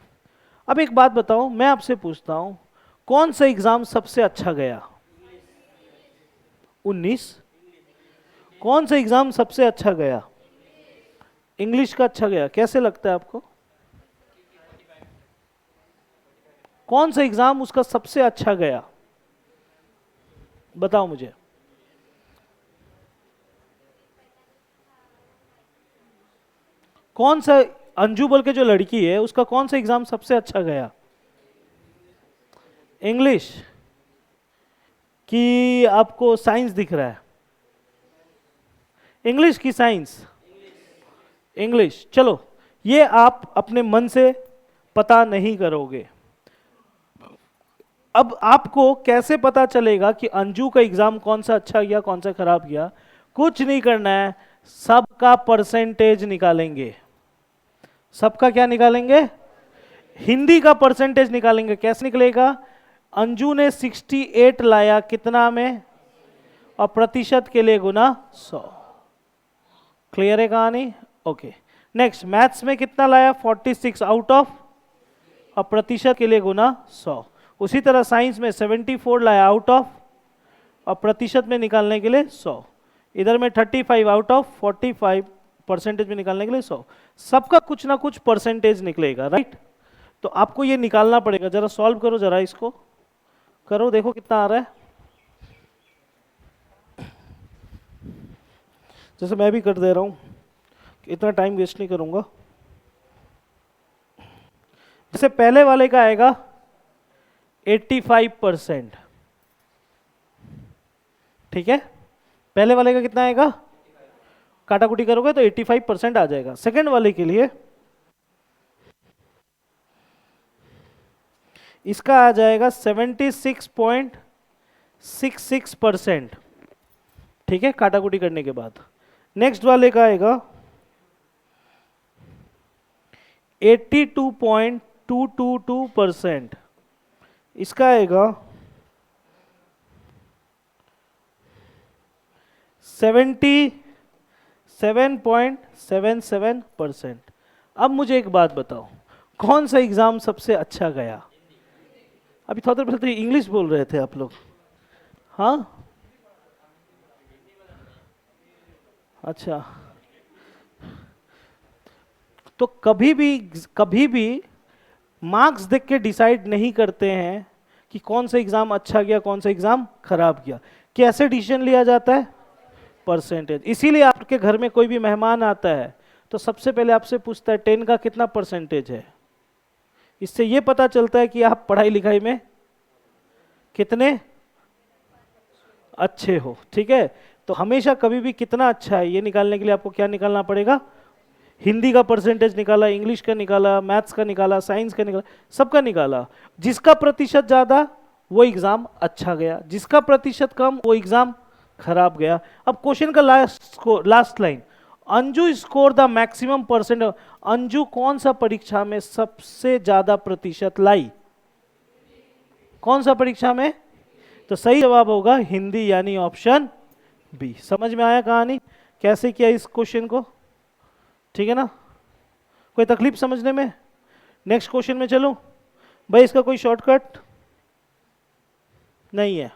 अब एक बात बताओ, मैं आपसे पूछता हूं, कौन सा एग्जाम सबसे अच्छा गया? 19। कौन सा एग्जाम सबसे अच्छा गया? इंग्लिश का अच्छा गया। कैसे लगता है आपको? कौन सा एग्जाम उसका सबसे अच्छा गया? बताओ मुझे। कौन सा, अंजू बोल के जो लड़की है उसका कौन सा एग्जाम सबसे अच्छा गया? इंग्लिश कि आपको साइंस दिख रहा है? इंग्लिश की साइंस? इंग्लिश। चलो ये आप अपने मन से पता नहीं करोगे। अब आपको कैसे पता चलेगा कि अंजू का एग्जाम कौन सा अच्छा गया कौन सा खराब गया? कुछ नहीं करना है, सबका परसेंटेज निकालेंगे। सबका क्या निकालेंगे? हिंदी का परसेंटेज निकालेंगे। कैसे निकलेगा? अंजू ने 68 लाया कितना में, और प्रतिशत के लिए गुना 100। क्लियर है कहानी? ओके। नेक्स्ट, मैथ्स में कितना लाया? 46 आउट ऑफ, और प्रतिशत के लिए गुना 100। उसी तरह साइंस में 74 लाया आउट ऑफ, और प्रतिशत में निकालने के लिए 100। इधर में 35 आउट ऑफ 45, परसेंटेज में निकालने के लिए 100। सबका कुछ ना कुछ परसेंटेज निकलेगा, राइट? तो आपको ये निकालना पड़ेगा। जरा सॉल्व करो, जरा इसको करो, देखो कितना आ रहा है। जैसे मैं भी कर दे रहा हूं, इतना टाइम वेस्ट नहीं करूंगा। जैसे पहले वाले का आएगा 85%, ठीक है? पहले वाले का कितना आएगा? काटाकुटी करोगे तो 85% आ जाएगा। सेकंड वाले के लिए इसका आ जाएगा 76.66%। ठीक है, काटाकुटी करने के बाद नेक्स्ट वाले का आएगा 82.222%। इसका आएगा 77.77%। अब मुझे एक बात बताओ, कौन सा एग्जाम सबसे अच्छा गया? अभी थोड़ा देर पहले तो इंग्लिश बोल रहे थे आप लोग। हाँ, अच्छा। तो कभी भी मार्क्स देख के डिसाइड नहीं करते हैं कि कौन सा एग्जाम अच्छा गया, कौन सा एग्जाम खराब गया। कैसे डिसीजन लिया जाता है? परसेंटेज। इसीलिए आपके घर में कोई भी मेहमान आता है तो सबसे पहले आपसे पूछता है 10 का कितना परसेंटेज है। इससे ये पता चलता है कि आप पढ़ाई लिखाई में कितने अच्छे हो। ठीक है, तो हमेशा कभी भी कितना अच्छा है ये निकालने के लिए आपको क्या निकालना पड़ेगा? हिंदी का परसेंटेज निकाला, इंग्लिश का निकाला, मैथ्स का निकाला, साइंस का निकाला, सबका निकाला। जिसका प्रतिशत ज्यादा वो एग्जाम अच्छा गया, जिसका प्रतिशत कम वो एग्जाम खराब गया। अब क्वेश्चन का last line, Anju score the maximum percent. Anju कौन सा परीक्षा में सबसे ज्यादा प्रतिशत लाई? कौन सा परीक्षा में? तो सही जवाब होगा हिंदी, यानी ऑप्शन बी। समझ में आया कहानी कैसे किया इस क्वेश्चन को? ठीक है ना, कोई तकलीफ समझने में? नेक्स्ट क्वेश्चन में चलूं भाई, इसका कोई शॉर्टकट नहीं है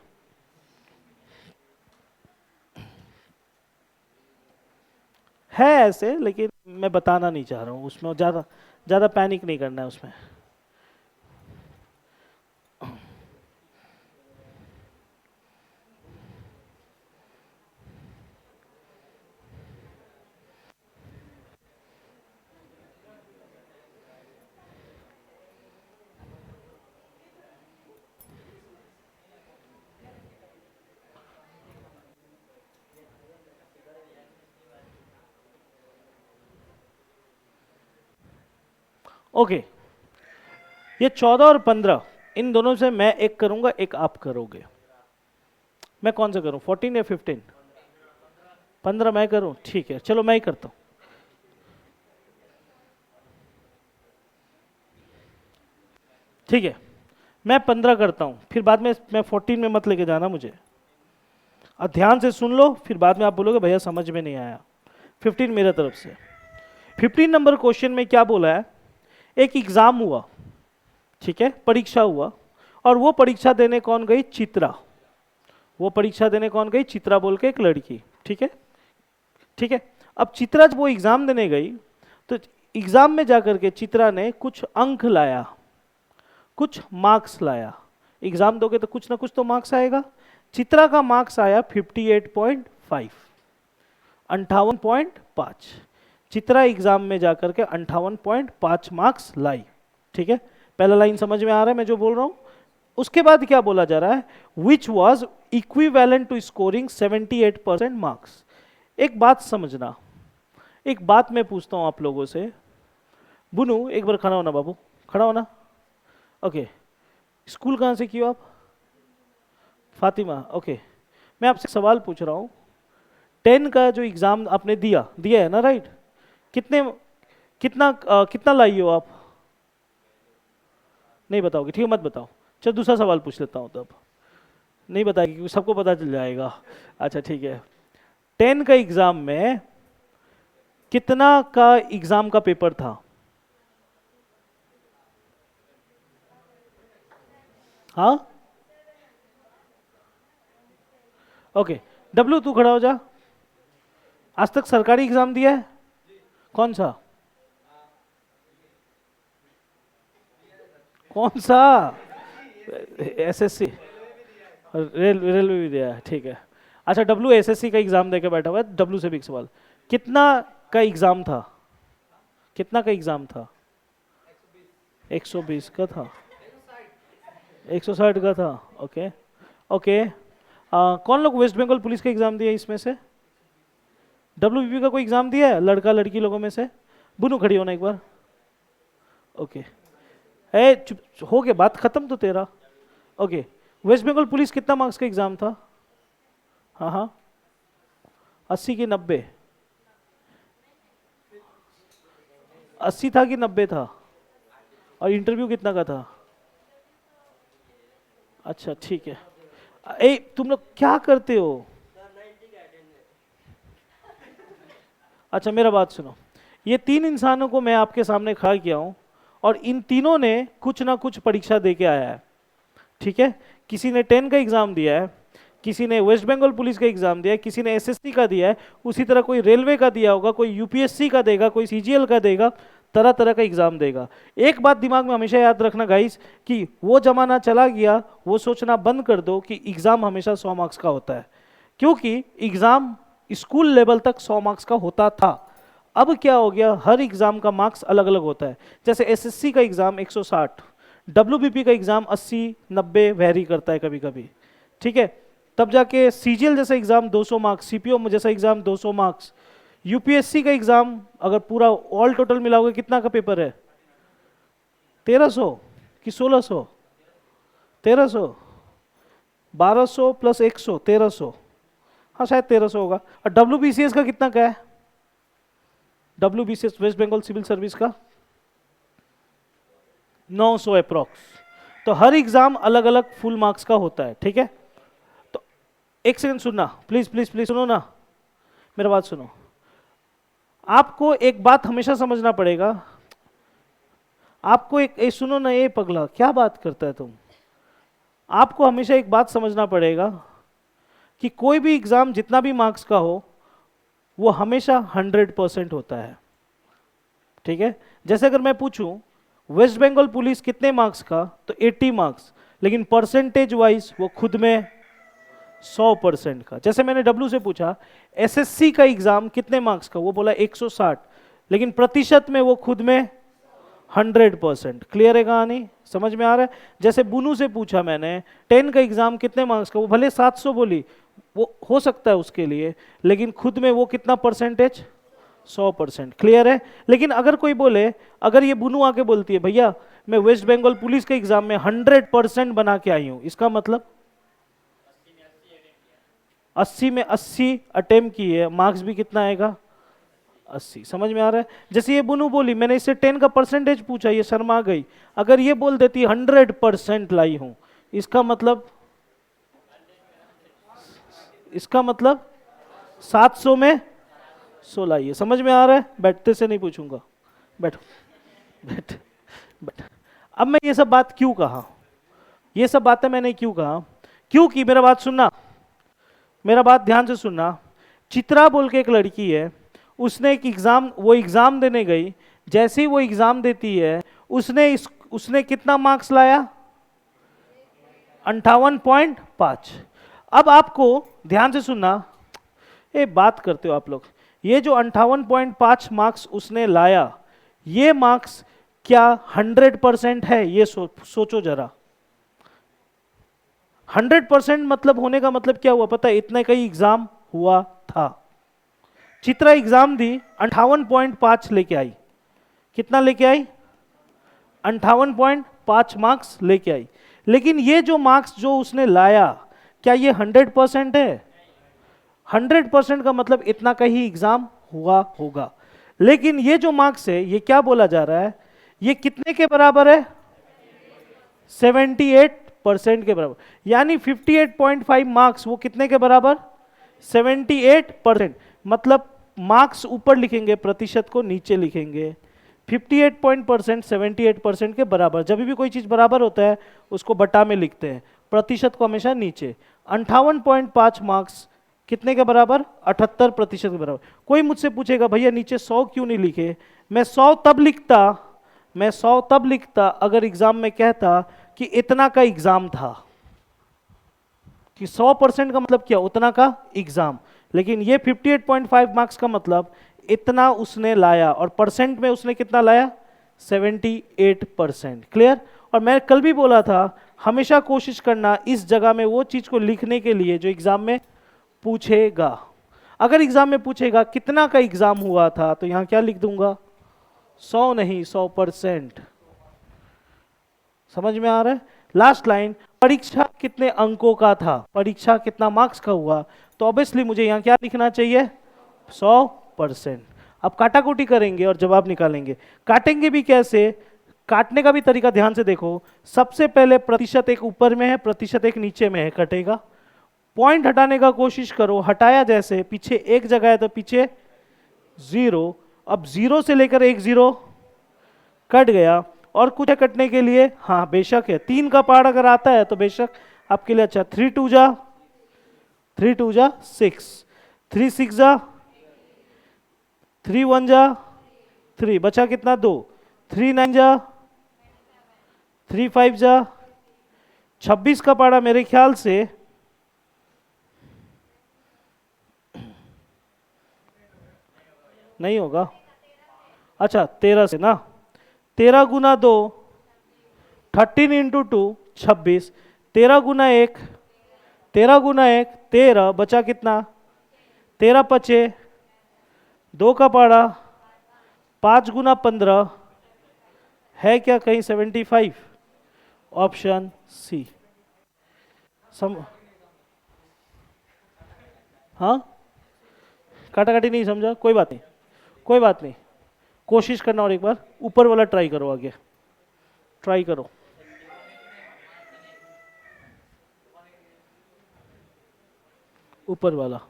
ऐसे, लेकिन मैं बताना नहीं चाह रहा हूं। उसमें ज्यादा ज्यादा पैनिक नहीं करना है उसमें। ओके, ये 14 और 15 इन दोनों से मैं एक करूंगा, एक आप करोगे। मैं कौन सा करूं, 14 या 15? 15 मैं करूं, ठीक है, चलो मैं ही करता हूं। ठीक है, मैं 15 करता हूं, फिर बाद में मैं 14 में मत लेके जाना मुझे। अब ध्यान से सुन लो, फिर बाद में आप बोलोगे भैया समझ में नहीं आया। 15 मेरा तरफ से। 15 नंबर क्वेश्चन में क्या बोला है? एक एग्जाम हुआ, ठीक है, परीक्षा हुआ, और वो परीक्षा देने कौन गई? चित्रा। वो परीक्षा देने कौन गई? चित्रा बोल के एक लड़की। ठीक है, ठीक है। अब चित्रा जब वो एग्जाम देने गई तो एग्जाम में जाकर के चित्रा ने कुछ अंक लाया, कुछ मार्क्स लाया। एग्जाम दोगे तो कुछ ना कुछ तो मार्क्स आएगा। चित्रा का मार्क्स आया 58.5, 58.5। चित्रा एग्जाम में जाकर के 58.5 मार्क्स लाई। ठीक है, पहला लाइन समझ में आ रहा है मैं जो बोल रहा हूं? उसके बाद क्या बोला जा रहा है? Which was equivalent to scoring 78% marks. एक बात समझना, एक बात मैं पूछता हूं आप लोगों से। बुनू एक बार खड़ा होना, बाबू खड़ा होना। ओके, स्कूल कहाँ से किया आप? फातिमा। ओके, मैं आपसे सवाल पूछ रहा हूँ। 10 का जो एग्जाम आपने दिया दिया है ना, राइट? कितना लाई हो आप? नहीं बताओगे, ठीक है, मत बताओ। चलो दूसरा सवाल पूछ लेता हूँ तब। नहीं बताएगी क्योंकि सबको पता चल जाएगा। अच्छा ठीक है, 10 का एग्जाम में कितना का एग्जाम का पेपर था? हाँ, ओके। डब्लू तू खड़ा हो जा। आज तक सरकारी एग्जाम दिया है? कौन सा? कौन सा? एसएससी? रेलवे भी दिया है, ठीक है। अच्छा, डब्लू एसएससी का एग्जाम देके बैठा हुआ है। डब्लू से भी एक सवाल, कितना का एग्जाम था? कितना का एग्जाम था? 120 का था? 160 का था? Okay okay. कौन लोग वेस्ट बंगाल पुलिस का एग्जाम दिया इसमें से? डब्ल्यूबीपी का कोई एग्जाम दिया है लड़का लड़की लोगों में से? बुनू खड़ी होना एक बार। ओके, है चुप हो गया, बात खत्म तो तेरा। ओके, वेस्ट बंगाल पुलिस कितना मार्क्स का एग्जाम था? हाँ हाँ, 80 की 90? 80 था कि 90 था? और इंटरव्यू कितना का था? अच्छा ठीक है। ए तुम लोग क्या करते हो? अच्छा मेरा बात सुनो, ये तीन इंसानों को मैं आपके सामने खड़ा किया हूं और इन तीनों ने कुछ ना कुछ परीक्षा दे के आया है, ठीक है? किसी ने 10 का एग्जाम दिया है, किसी ने वेस्ट बंगाल पुलिस का एग्जाम दिया है, किसी ने एसएससी का दिया है, उसी तरह कोई रेलवे का दिया होगा, कोई यूपीएससी का देगा, कोई सीजीएल का देगा, तरह तरह का एग्जाम देगा। एक बात दिमाग में हमेशा याद रखना गाइस, कि वो जमाना चला गया, वो सोचना बंद कर दो कि एग्जाम हमेशा 100 मार्क्स का होता है, क्योंकि एग्जाम स्कूल लेवल तक 100 मार्क्स का होता था। अब क्या हो गया, हर एग्जाम का मार्क्स अलग अलग होता है। जैसे एसएससी का एग्जाम 160, डब्ल्यूबीपी का एग्जाम 80 90 वेरी करता है कभी कभी, ठीक है? तब जाके सीजीएल जैसा एग्जाम 200 मार्क्स, सीपीओ जैसा एग्जाम 200 मार्क्स, यूपीएससी का एग्जाम अगर पूरा ऑल टोटल मिलाओगे कितना का पेपर है? 1300 कि 1600? 1300, 1200 प्लस 100 1300, हाँ शायद 1300 होगा। और डब्ल्यूबीसीएस का कितना का है? WBCS West Bengal civil service का 900 अप्रोक्स। तो हर एग्जाम अलग अलग फुल मार्क्स का होता है, ठीक है? तो एक सेकंड सुनना, प्लीज प्लीज प्लीज सुनो ना, मेरा बात सुनो। आपको एक बात हमेशा समझना पड़ेगा, आपको एक सुनो ना, ये पगला क्या बात करता है तुम? आपको हमेशा एक बात समझना पड़ेगा कि कोई भी एग्जाम जितना भी मार्क्स का हो वो हमेशा 100% होता है, ठीक है? जैसे अगर मैं पूछूं वेस्ट बंगाल पुलिस कितने मार्क्स का, तो 80 मार्क्स, लेकिन परसेंटेज वाइज वो खुद में 100% का। जैसे मैंने डब्ल्यू से पूछा एसएससी का एग्जाम कितने मार्क्स का, वो बोला 160, लेकिन प्रतिशत में वो खुद में 100%। क्लियर है कहानी? समझ में आ रहा है? जैसे बुनू से पूछा मैंने 10 का एग्जाम कितने मार्क्स का, वो भले 700 बोली, वो हो सकता है उसके लिए, लेकिन खुद में वो कितना परसेंटेज? 100%। क्लियर है? लेकिन अगर कोई बोले, अगर ये बुनू आके बोलती है भैया मैं वेस्ट बंगाल पुलिस के एग्जाम में 100% बना के आई हूं, इसका मतलब 80 में 80 अटेम्प्ट की है, मार्क्स भी कितना आएगा? 80। समझ में आ रहा है? जैसे ये बुनू बोली, मैंने इससे 10 का परसेंटेज पूछा, ये शर्मा गई। अगर ये बोल देती 100% लाई हूं, इसका मतलब 700 में 100 लाइए। समझ में आ रहा है? बैठते से नहीं पूछूंगा, बैठो, बैठ बैठ। अब मैं ये सब बात क्यों कहा, ये सब बातें मैंने क्यों कहा? क्योंकि मेरा बात सुनना, मेरा बात ध्यान से सुनना। चित्रा बोल के एक लड़की है, उसने एक एग्जाम, वो एग्जाम देने गई, जैसे ही वो एग्जाम देती है उसने कितना मार्क्स लाया? 58.5। अब आपको ध्यान से सुनना, ये बात करते हो आप लोग, ये जो 58.5 मार्क्स उसने लाया, ये मार्क्स क्या 100% है? ये सोचो जरा। 100% मतलब होने का मतलब क्या हुआ पता है? इतने का ही एग्जाम हुआ था। चित्रा एग्जाम दी, 58.5 लेके आई। कितना लेके आई? 58.5 मार्क्स लेके आई। लेकिन ये जो मार्क्स जो उसने लाया, क्या ये 100% है? 100% का मतलब इतना का ही एग्जाम हुआ होगा। लेकिन ये जो मार्क्स है, ये क्या बोला जा रहा है? ये कितने के बराबर है? 78% के बराबर। यानी 58.5 मार्क्स वो कितने के बराबर? 78%। मतलब मार्क्स ऊपर लिखेंगे, प्रतिशत को नीचे लिखेंगे। 58% 78% के बराबर। जब भी कोई चीज बराबर होता है उसको बटा में लिखते हैं, प्रतिशत को हमेशा नीचे। 58.5 मार्क्स कितने के बराबर? 78% के बराबर। कोई मुझसे पूछेगा भैया नीचे 100 क्यों नहीं लिखे? मैं 100 तब लिखता अगर एग्जाम में कहता कि इतना का एग्जाम था, कि 100% का मतलब क्या? उतना का एग्जाम। लेकिन ये 58.5 मार्क्स का मतलब इतना उसने लाया, और परसेंट में उसने कितना लाया? 78%। क्लियर? और मैं कल भी बोला था, हमेशा कोशिश करना इस जगह में वो चीज को लिखने के लिए जो एग्जाम में पूछेगा। अगर एग्जाम में पूछेगा कितना का एग्जाम हुआ था, तो यहां क्या लिख दूंगा? 100 नहीं, 100%। समझ में आ रहा है? लास्ट लाइन, परीक्षा कितने अंकों का था, परीक्षा कितना मार्क्स का हुआ, तो ऑब्वियसली मुझे यहाँ क्या लिखना चाहिए, 100%। अब काटाकुटी करेंगे और जवाब निकालेंगे। काटेंगे भी कैसे, काटने का भी तरीका ध्यान से देखो। सबसे पहले प्रतिशत एक ऊपर में है, प्रतिशत एक नीचे में है, कटेगा। पॉइंट हटाने का कोशिश करो, हटाया जैसे, पीछे एक जगह है तो पीछे 0। अब 0 से लेकर 1 0 कट गया। और कुछ है कटने के लिए, हाँ बेशक है, 3 का पार्ट अगर आता है तो बेशक आपके लिए अच्छा। 3 2 जा 6, 3 6 जा 3 1 जा 3, बचा कितना 2, 3 9 जा 3 5 जा 26 का पारा मेरे ख्याल से नहीं होगा। अच्छा 13 से ना, 13 गुना 2 13 इंटू 2 26, 13 गुना 1 13 गुना 1 13, बचा कितना 13 पचे 2 का पारा 5 गुना 15 है क्या कहीं 75, ऑप्शन सी। हाँ काटाकाटी नहीं समझा, कोई बात नहीं, कोई बात नहीं, कोशिश करना और एक बार ऊपर वाला ट्राई करो, आगे ट्राई करो। ऊपर वाला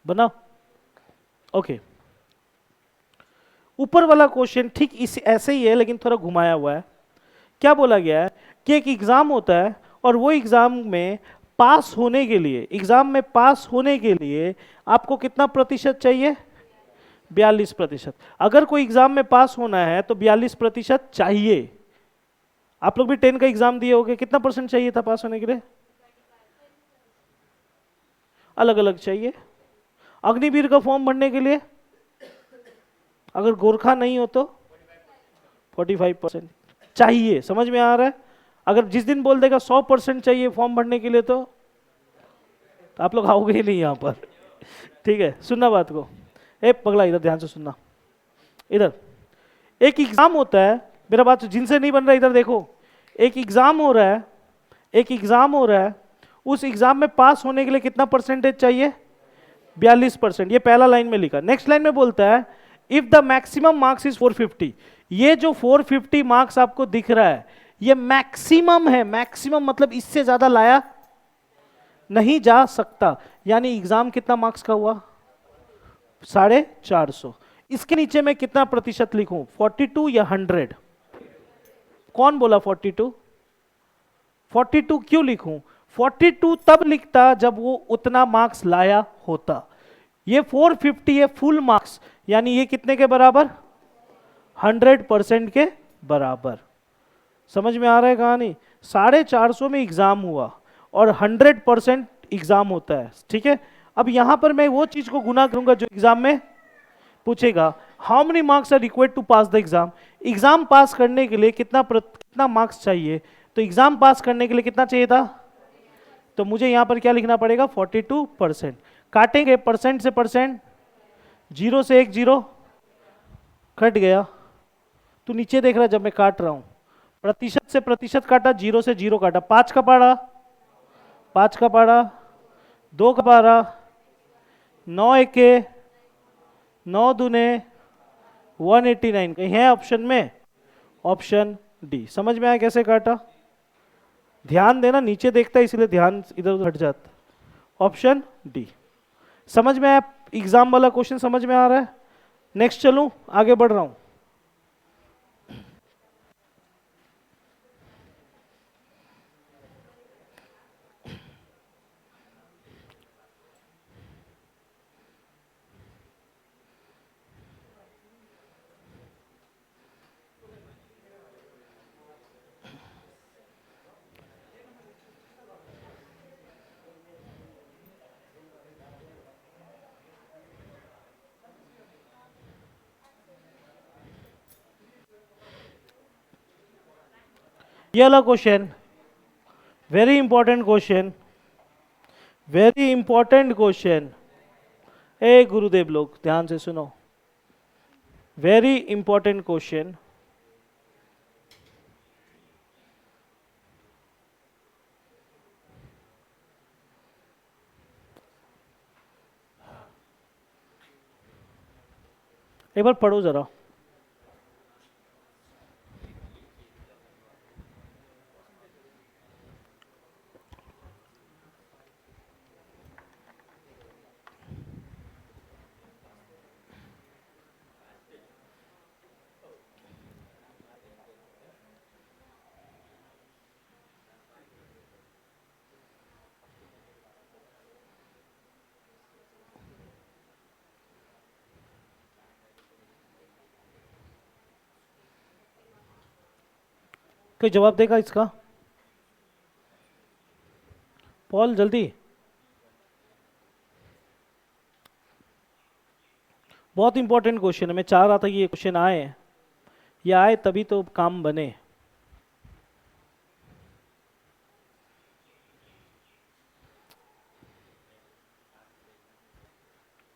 बना, ओके। ऊपर वाला क्वेश्चन ठीक इस ऐसे ही है लेकिन थोड़ा घुमाया हुआ है। क्या बोला गया है कि एक एग्जाम होता है और वो एग्जाम में पास होने के लिए, एग्जाम में पास होने के लिए आपको कितना प्रतिशत चाहिए, 42%। अगर कोई एग्जाम में पास होना है तो 42% चाहिए। आप लोग भी 10 का एग्जाम दिए होंगे, कितना परसेंट चाहिए था पास होने के लिए? अलग अलग चाहिए। अग्निवीर का फॉर्म भरने के लिए अगर गोरखा नहीं हो तो 45% चाहिए। समझ में आ रहा है? अगर जिस दिन बोल देगा 100% चाहिए फॉर्म भरने के लिए तो आप लोग आओगे ही नहीं यहाँ पर। ठीक है, सुनना बात को। ए पगला इधर ध्यान से सुनना, इधर एक एग्जाम होता है, मेरा बात जिनसे नहीं बन रहा इधर देखो। एक एग्जाम हो रहा है, एक एग्जाम हो रहा है, उस एग्जाम में पास होने के लिए कितना परसेंटेज चाहिए, 42%। ये पहला लाइन में लिखा। नेक्स्ट लाइन में बोलता है if the maximum marks is 450। ये जो 450 मार्क्स आपको दिख रहा है ये मैक्सिमम है, मैक्सिमम मतलब इससे ज्यादा लाया नहीं जा सकता। यानी एग्जाम कितना मार्क्स का हुआ, 450। इसके नीचे मैं कितना प्रतिशत लिखूं, 42 या 100? कौन बोला 42? 42 क्यों लिखूं? 42 तब लिखता जब वो उतना मार्क्स लाया होता। ये 450 है फुल मार्क्स, यानी ये कितने के बराबर, 100% के बराबर। समझ में आ रहा है कहानी? 450 में एग्जाम हुआ और 100% एग्जाम होता है, ठीक है। अब यहां पर मैं वो चीज को गुना करूंगा जो एग्जाम में पूछेगा, how many marks are required to pass the exam. Exam pass करने के लिए कितना मार्क्स चाहिए, तो एग्जाम पास करने के लिए कितना चाहिए था, तो मुझे यहां पर क्या लिखना पड़ेगा, 42%। काटेंगे परसेंट से परसेंट, 0 से 1 0 कट गया। तू नीचे देख रहा जब मैं काट रहा हूं, प्रतिशत से प्रतिशत काटा, 0 से 0 काटा, 5 का पारा 5 का पारा, 2 का पारा, 9 एके 9 दूने 189। कहीं है ऑप्शन में, ऑप्शन डी। समझ में आया कैसे काटा? ध्यान देना, नीचे देखता है इसलिए ध्यान इधर उधर हट जाता। Option D. समझ में आया? एग्जाम वाला क्वेश्चन समझ में आ रहा है? नेक्स्ट चलूं, आगे बढ़ रहा हूं। ये वाला question very important question, very important question. ए गुरुदेव लोग ध्यान से सुनो। Very important question. एक बार पढ़ो जरा। कोई जवाब देगा इसका? पॉल जल्दी। बहुत इंपॉर्टेंट क्वेश्चन है, मैं चाह रहा था कि ये क्वेश्चन आए, ये आए तभी तो काम बने।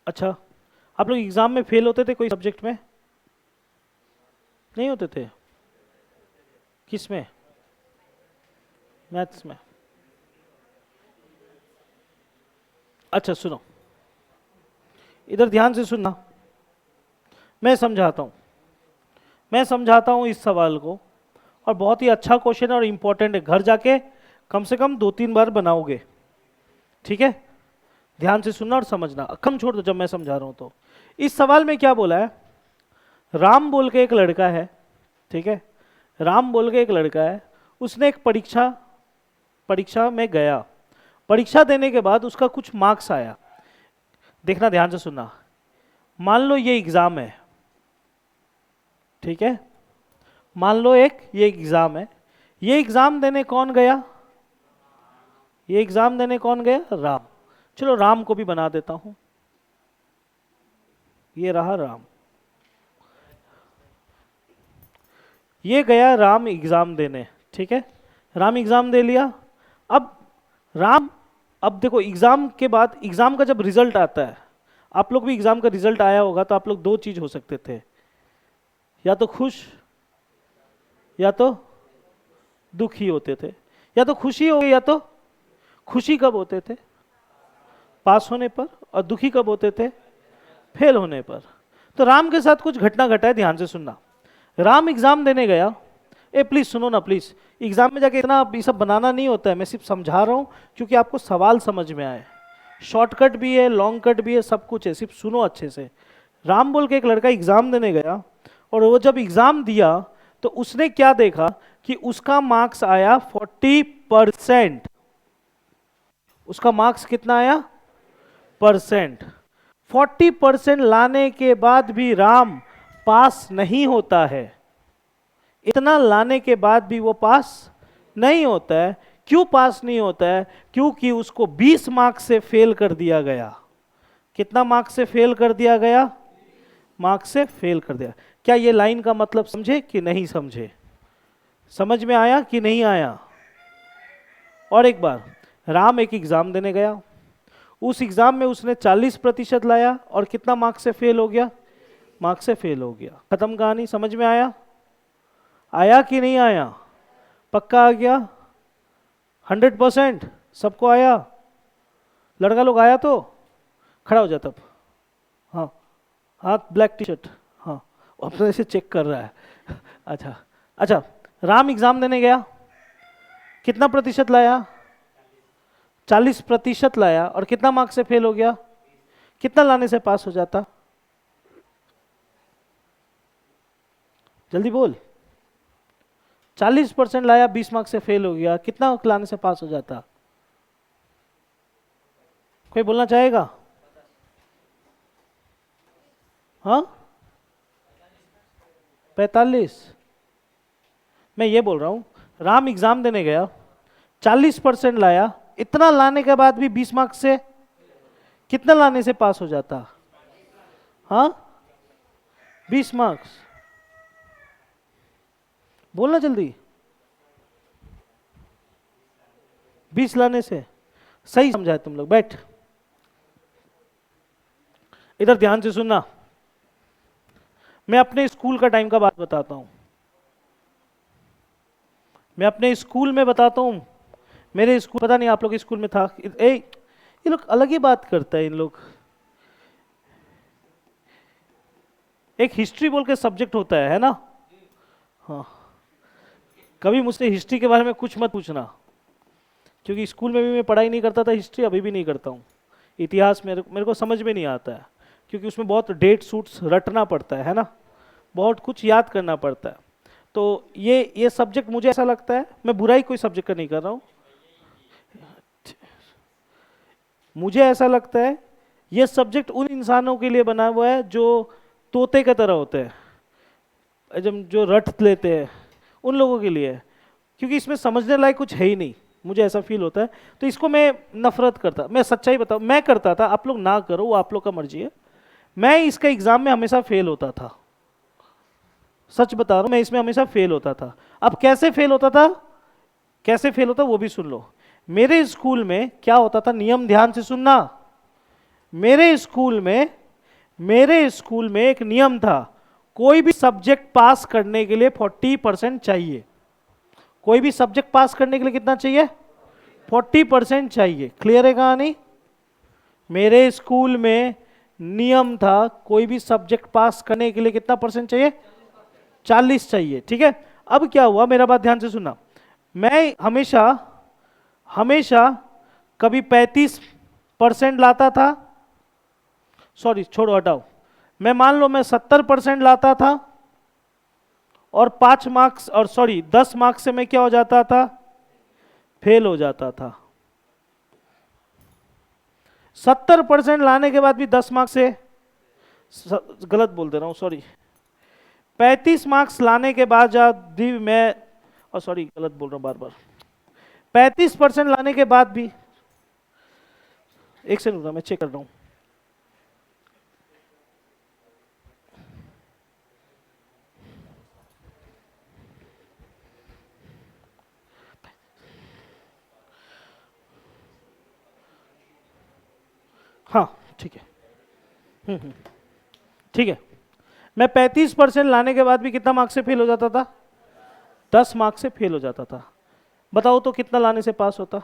अच्छा, आप लोग एग्जाम में फेल होते थे कोई सब्जेक्ट में? नहीं होते थे? किस में? मैथ्स में? अच्छा सुनो, इधर ध्यान से सुनना, मैं समझाता हूँ, मैं समझाता हूँ इस सवाल को। और बहुत ही अच्छा क्वेश्चन है और इम्पोर्टेंट है, घर जाके कम से कम 2-3 बार बनाओगे, ठीक है? ध्यान से सुनना और समझना, अक्कम छोड़ दो जब मैं समझा रहा हूँ तो। इस सवाल में क्या बोला है, राम बोल के एक लड़का है, ठीक है? राम बोल के एक लड़का है, उसने एक परीक्षा में गया, परीक्षा देने के बाद उसका कुछ मार्क्स आया। देखना ध्यान से सुनना, मान लो ये एग्जाम है, ठीक है? मान लो ये एग्जाम है, ये एग्जाम देने कौन गया? ये एग्जाम देने कौन गया? राम। चलो राम को भी बना देता हूं, ये रहा राम। ये गया राम एग्जाम देने, ठीक है? राम एग्जाम दे लिया। अब राम, अब देखो एग्जाम के बाद, एग्जाम का जब रिजल्ट आता है, आप लोग भी एग्जाम का रिजल्ट आया होगा, तो आप लोग दो चीज हो सकते थे, या तो खुश या तो दुखी होते थे। या तो खुशी हो गई, या तो खुशी कब होते थे? पास होने पर। और दुखी कब होते थे? फेल होने पर। तो राम के साथ कुछ घटना घटा है, ध्यान से सुनना। राम एग्जाम देने गया, ए प्लीज सुनो ना प्लीज, एग्जाम में जाके इतना ये सब बनाना नहीं होता है, मैं सिर्फ समझा रहा हूं क्योंकि आपको सवाल समझ में आए। शॉर्टकट भी है, लॉन्ग कट भी है, सब कुछ है, सिर्फ सुनो अच्छे से। राम बोल के एक लड़का एग्जाम देने गया, और वो जब एग्जाम दिया तो उसने क्या देखा कि उसका मार्क्स आया 40%। उसका मार्क्स कितना आया? परसेंट। 40% लाने के बाद भी राम पास नहीं होता है। इतना लाने के बाद भी वो पास नहीं होता है। क्यों पास नहीं होता है? क्योंकि उसको 20 मार्क्स से फेल कर दिया गया। कितना मार्क्स से फेल कर दिया गया? मार्क्स से फेल कर दिया। क्या ये लाइन का मतलब समझे कि नहीं समझे? समझ में आया कि नहीं आया? और एक बार, राम एक एग्जाम देने गया, उस एग्जाम में उसने 40% लाया, और कितना मार्क्स से फेल हो गया? मार्क्स से फेल हो गया। खत्म कहानी। समझ में आया? आया कि नहीं आया? पक्का आ गया? 100% सबको आया? लड़का लोग आया तो खड़ा हो जाता। हाँ, हाथ ब्लैक टी शर्ट, हाँ, अपने से चेक कर रहा है। अच्छा अच्छा, राम एग्जाम देने गया, कितना प्रतिशत लाया? 40% लाया, और कितना मार्क्स से फेल हो गया? कितना लाने से पास हो जाता? जल्दी बोल। 40% लाया, 20 मार्क्स से फेल हो गया, कितना लाने से पास हो जाता? कोई बोलना चाहेगा? हाँ, 45। मैं ये बोल रहा हूं, राम एग्जाम देने गया, 40% लाया, इतना लाने के बाद भी 20 मार्क्स से कितना लाने से पास हो जाता? हाँ, 20 मार्क्स। बोलना जल्दी। 20 लाने से। सही समझा है तुम लोग। बैठ, इधर ध्यान से सुनना। मैं अपने स्कूल का टाइम का बात बताता हूँ, मैं अपने स्कूल में बताता हूँ। मेरे स्कूल, पता नहीं आप लोग स्कूल में था, ये लोग अलग ही बात करता है इन लोग। एक हिस्ट्री बोल के सब्जेक्ट होता है ना? हाँ, कभी मुझसे हिस्ट्री के बारे में कुछ मत पूछना, क्योंकि स्कूल में भी मैं पढ़ाई नहीं करता था हिस्ट्री, अभी भी नहीं करता हूँ। इतिहास मेरे को समझ में नहीं आता है, क्योंकि उसमें बहुत डेट सूट्स रटना पड़ता है ना, बहुत कुछ याद करना पड़ता है। तो ये सब्जेक्ट मुझे ऐसा लगता है, मैं बुराई कोई सब्जेक्ट का नहीं कर रहा हूँ, मुझे ऐसा लगता है ये सब्जेक्ट उन इंसानों के लिए बना हुआ है जो तोते की तरह होते हैं, जब जो रट लेते हैं, उन लोगों के लिए है। क्योंकि इसमें समझने लायक कुछ है ही नहीं, मुझे ऐसा फील होता है। तो इसको मैं नफरत करता, मैं सच्चाई बताऊं, मैं करता था, आप लोग ना करो, वो आप लोग का मर्जी है। मैं इसका एग्जाम में हमेशा फेल होता था, सच बता रहा हूं, मैं इसमें हमेशा फेल होता था। अब कैसे फेल होता था, कैसे फेल होता वो भी सुन लो। मेरे स्कूल में क्या होता था, नियम ध्यान से सुनना। मेरे स्कूल में एक नियम था, कोई भी सब्जेक्ट पास करने के लिए 40% चाहिए। कोई भी सब्जेक्ट पास करने के लिए कितना चाहिए? 40% चाहिए। क्लियर है कहानी? मेरे स्कूल में नियम था, कोई भी सब्जेक्ट पास करने के लिए कितना परसेंट चाहिए? 40 चाहिए। ठीक है, अब क्या हुआ, मेरा बात ध्यान से सुनना। मैं हमेशा हमेशा कभी 35% लाता था, सॉरी छोड़ो हटाओ, मैं मान लो मैं 70% लाता था, और 5 मार्क्स और सॉरी 10 मार्क्स से मैं क्या हो जाता था? फेल हो जाता था। 70% लाने के बाद भी 10 मार्क्स से, गलत बोल दे रहा हूं सॉरी, 35 मार्क्स लाने के बाद भी मैं, और सॉरी गलत बोल रहा हूं बार बार, 35% लाने के बाद भी, एक सेकंड रुकना मैं चेक कर रहा हूं। हाँ ठीक है, ठीक है, मैं 35% लाने के बाद भी कितना मार्क्स से फेल हो जाता था? 10 मार्क्स से फेल हो जाता था। बताओ तो कितना लाने से पास होता?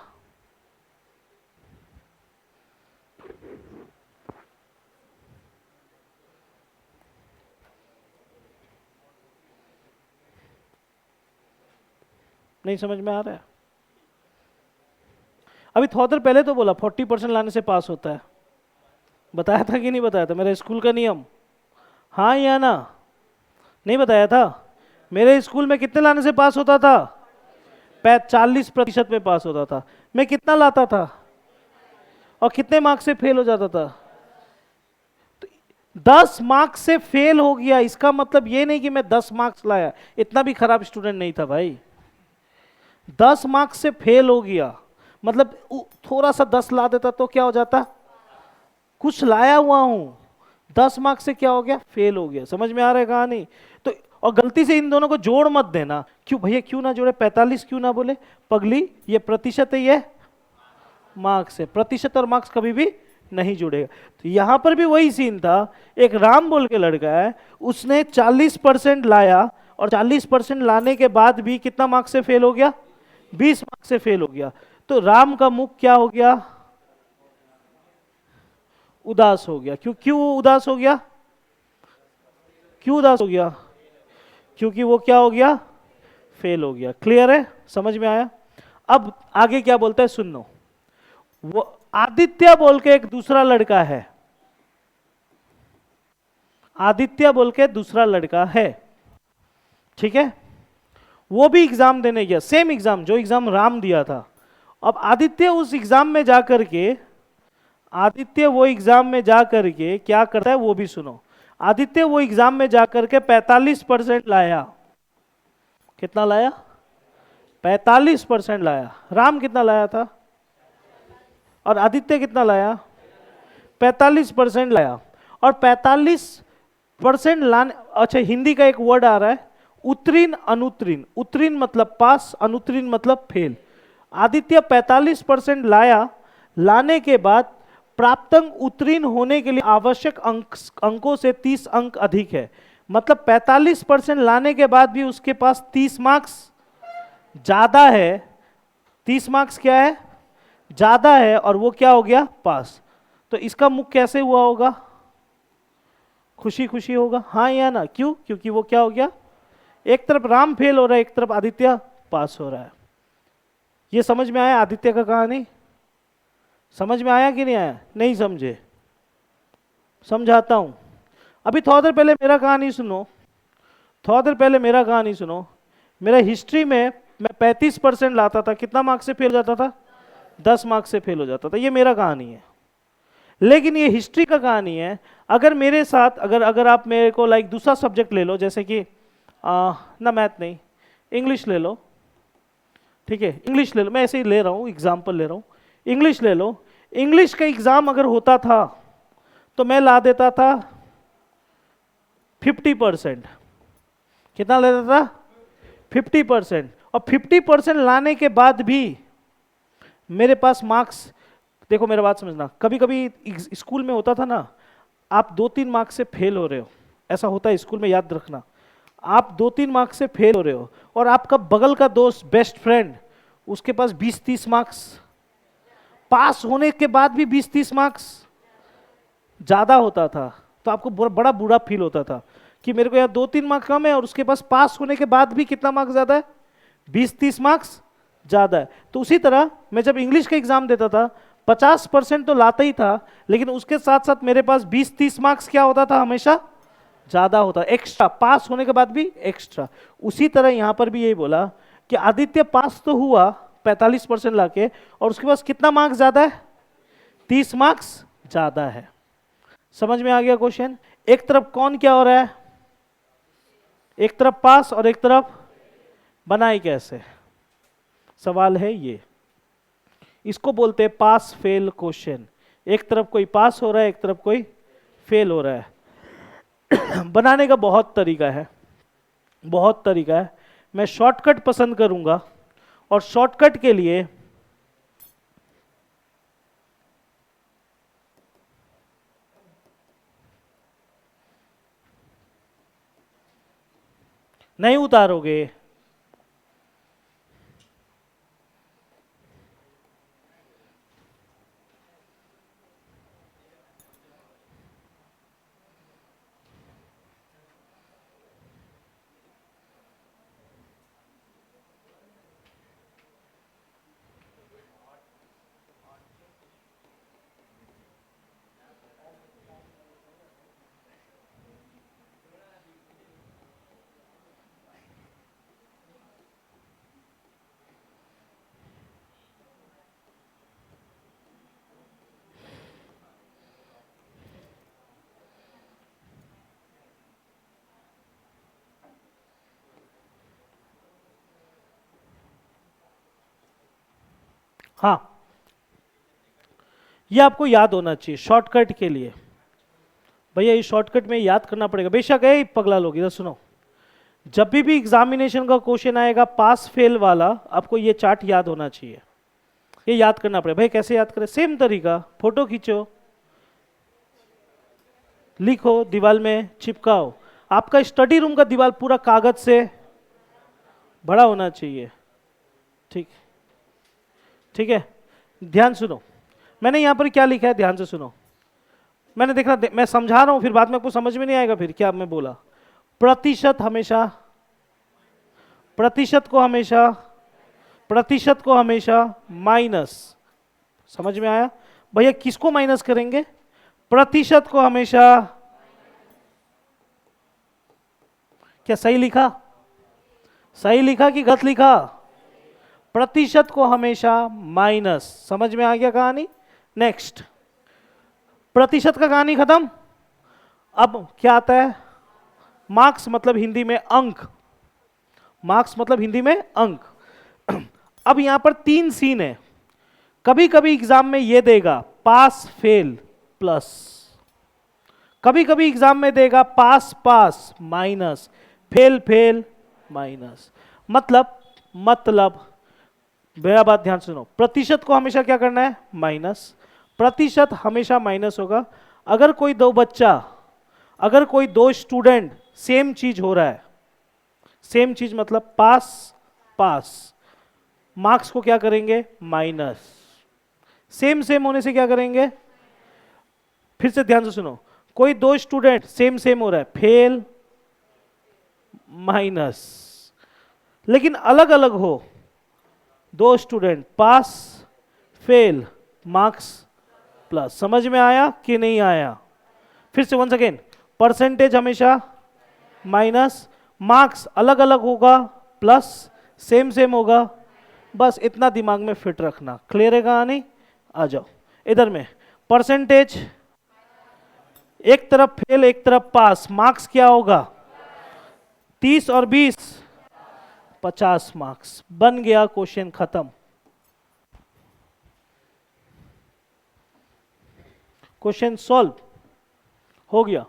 नहीं समझ में आ रहा है? अभी थोड़ा देर पहले तो बोला 40% लाने से पास होता है, बताया था कि नहीं बताया था? मेरा स्कूल का नियम, हाँ या ना? नहीं बताया था? मेरे स्कूल में कितने लाने से पास होता था? 40% में पास होता था। मैं कितना लाता था और कितने मार्क्स से फेल हो जाता था? 10 मार्क्स से फेल हो गया, इसका मतलब ये नहीं कि मैं 10 मार्क्स लाया, इतना भी खराब स्टूडेंट नहीं था भाई। 10 मार्क्स से फेल हो गया मतलब थोड़ा सा 10 ला देता तो क्या हो जाता? कुछ लाया हुआ हूं, 10 मार्क्स से क्या हो गया? फेल हो गया। समझ में आ रहा है कहानी? तो और गलती से इन दोनों को जोड़ मत देना। क्यों भैया, क्यों ना जोड़े? 45 क्यों ना बोले? पगली, ये प्रतिशत है, ये मार्क्स है, प्रतिशत और मार्क्स कभी भी नहीं जुड़ेगा। तो यहां पर भी वही सीन था, एक राम बोल के लड़का है, उसने 40% लाया, और 40% लाने के बाद भी कितना मार्क्स से फेल हो गया? 20 मार्क्स से फेल हो गया। तो राम का मुख क्या हो गया? उदास हो गया। क्यों क्यों उदास हो गया? क्यों उदास हो गया? क्योंकि वो क्या हो गया? फेल हो गया। क्लियर है? समझ में आया? अब आगे क्या बोलता है सुनो। वो आदित्य बोल के एक दूसरा लड़का है, आदित्य बोल के दूसरा लड़का है, ठीक है? वो भी एग्जाम देने गया, सेम एग्जाम जो एग्जाम राम दिया था। अब आदित्य उस एग्जाम में जाकर के, आदित्य वो एग्जाम में जाकर के क्या करता है वो भी सुनो। आदित्य वो एग्जाम में जाकर के 45% लाया। कितना लाया? 45% लाया। राम कितना लाया था? और आदित्य कितना लाया? 45% लाया। और 45% लाने, अच्छा हिंदी का एक वर्ड आ रहा है, उत्तीर्ण अनुत्तीर्ण। उत्तीर्ण मतलब पास, अनुत्तीर्ण मतलब फेल। आदित्य 45% लाया, लाने के बाद प्राप्त अंक उत्तीर्ण होने के लिए आवश्यक अंकों से 30 अंक अधिक है। मतलब 45% लाने के बाद भी उसके पास 30 मार्क्स ज्यादा है। 30 मार्क्स क्या है, ज्यादा है, और वो क्या हो गया, पास। तो इसका मुख कैसे हुआ होगा, खुशी खुशी होगा, हाँ या ना? क्यों? क्योंकि वो क्या हो गया, एक तरफ राम फेल हो रहा है, एक तरफ आदित्य पास हो रहा है। ये समझ में आया आदित्य का कहानी? समझ में आया कि नहीं आया? नहीं समझे? समझाता हूं। अभी थोड़ा देर पहले मेरा कहानी सुनो, थोड़ा देर पहले मेरा कहानी सुनो। मेरा हिस्ट्री में मैं 35% लाता था, कितना मार्क्स से फेल हो जाता था, 10 मार्क्स से फेल हो जाता था। ये मेरा कहानी है, लेकिन ये हिस्ट्री का कहानी है। अगर मेरे साथ, अगर अगर आप मेरे को लाइक दूसरा सब्जेक्ट ले लो, जैसे कि ना मैथ नहीं, इंग्लिश ले लो, ठीक है, इंग्लिश ले लो, मैं ऐसे ही ले रहा हूँ, एग्जाम्पल ले रहा हूँ, इंग्लिश ले लो। इंग्लिश का एग्जाम अगर होता था तो मैं ला देता था 50%। कितना ले देता था, 50%। और 50% लाने के बाद भी मेरे पास मार्क्स, देखो मेरा बात समझना, कभी कभी स्कूल में होता था ना, आप 2-3 मार्क्स से फेल हो रहे हो, ऐसा होता है स्कूल में, याद रखना। आप 2-3 मार्क्स से फेल हो रहे हो और आपका बगल का दोस्त, बेस्ट फ्रेंड, उसके पास 20-30 मार्क्स, पास होने के बाद भी 20-30 मार्क्स ज्यादा होता था, तो आपको बड़ा बुरा फील होता था कि मेरे को यार 2-3 मार्क्स कम है और उसके पास पास होने के बाद भी कितना मार्क्स ज्यादा है, 20-30 मार्क्स ज्यादा है। तो उसी तरह मैं जब इंग्लिश का एग्जाम देता था, 50% तो लाता ही था, लेकिन उसके साथ साथ मेरे पास 20-30 मार्क्स क्या होता था, हमेशा ज्यादा होता, एक्स्ट्रा, पास होने के बाद भी एक्स्ट्रा। उसी तरह यहां पर भी यही बोला कि आदित्य पास तो हुआ 45% लाके, और उसके पास कितना मार्क्स ज्यादा है, 30 मार्क्स ज्यादा है। समझ में आ गया क्वेश्चन? एक तरफ कौन क्या हो रहा है, एक तरफ पास और एक तरफ बनाए कैसे, सवाल है ये। इसको बोलते हैं पास फेल क्वेश्चन। एक तरफ कोई पास हो रहा है, एक तरफ कोई फेल हो रहा है। बनाने का बहुत तरीका है, बहुत तरीका है। मैं शॉर्टकट पसंद करूंगा, और शॉर्टकट के लिए नहीं उतारोगे, हाँ, ये आपको याद होना चाहिए शॉर्टकट के लिए। भैया ये शॉर्टकट में याद करना पड़ेगा, बेशक है पगला लोग, इधर सुनो। जब भी एग्जामिनेशन का क्वेश्चन आएगा पास फेल वाला, आपको ये चार्ट याद होना चाहिए, ये याद करना पड़ेगा। भाई कैसे याद करें? सेम तरीका, फोटो खींचो, लिखो, दीवार में चिपकाओ। आपका स्टडी रूम का दीवार पूरा कागज से भरा होना चाहिए, ठीक, ठीक है। ध्यान सुनो, मैंने यहां पर क्या लिखा है, ध्यान से सुनो। मैंने देखा, मैं समझा रहा हूं, फिर बाद में आपको समझ में नहीं आएगा फिर क्या मैं बोला। प्रतिशत हमेशा, प्रतिशत को हमेशा, प्रतिशत को हमेशा माइनस, समझ में आया? भैया किसको माइनस करेंगे? प्रतिशत को हमेशा, क्या सही लिखा? सही लिखा कि गलत लिखा? प्रतिशत को हमेशा माइनस। समझ में आ गया कहानी? नेक्स्ट, प्रतिशत का कहानी खत्म। अब क्या आता है? मार्क्स मतलब हिंदी में अंक, मार्क्स मतलब हिंदी में अंक। अब यहां पर 3 सीन है। कभी कभी एग्जाम में ये देगा पास फेल प्लस, कभी कभी एग्जाम में देगा पास पास माइनस, फेल फेल माइनस। मतलब मेरा बात ध्यान सुनो, प्रतिशत को हमेशा क्या करना है? माइनस। प्रतिशत हमेशा माइनस होगा। अगर कोई दो बच्चा, अगर कोई दो स्टूडेंट सेम चीज हो रहा है, सेम चीज मतलब पास पास, मार्क्स को क्या करेंगे माइनस, सेम सेम होने से क्या करेंगे, फिर से ध्यान से सुनो, कोई दो स्टूडेंट सेम सेम हो रहा है, फेल माइनस, लेकिन अलग अलग हो, दो student pass fail marks plus. समझ में आया कि नहीं आया? फिर से वंस अगेन, परसेंटेज हमेशा माइनस, मार्क्स अलग अलग होगा प्लस, सेम सेम होगा, बस इतना दिमाग में फिट रखना। क्लियर है कहानी? आ जाओ इधर में, परसेंटेज एक तरफ फेल एक तरफ पास, मार्क्स क्या होगा 30 और 20 50 मार्क्स। बन गया क्वेश्चन, खत्म। क्वेश्चन सॉल्व हो गया।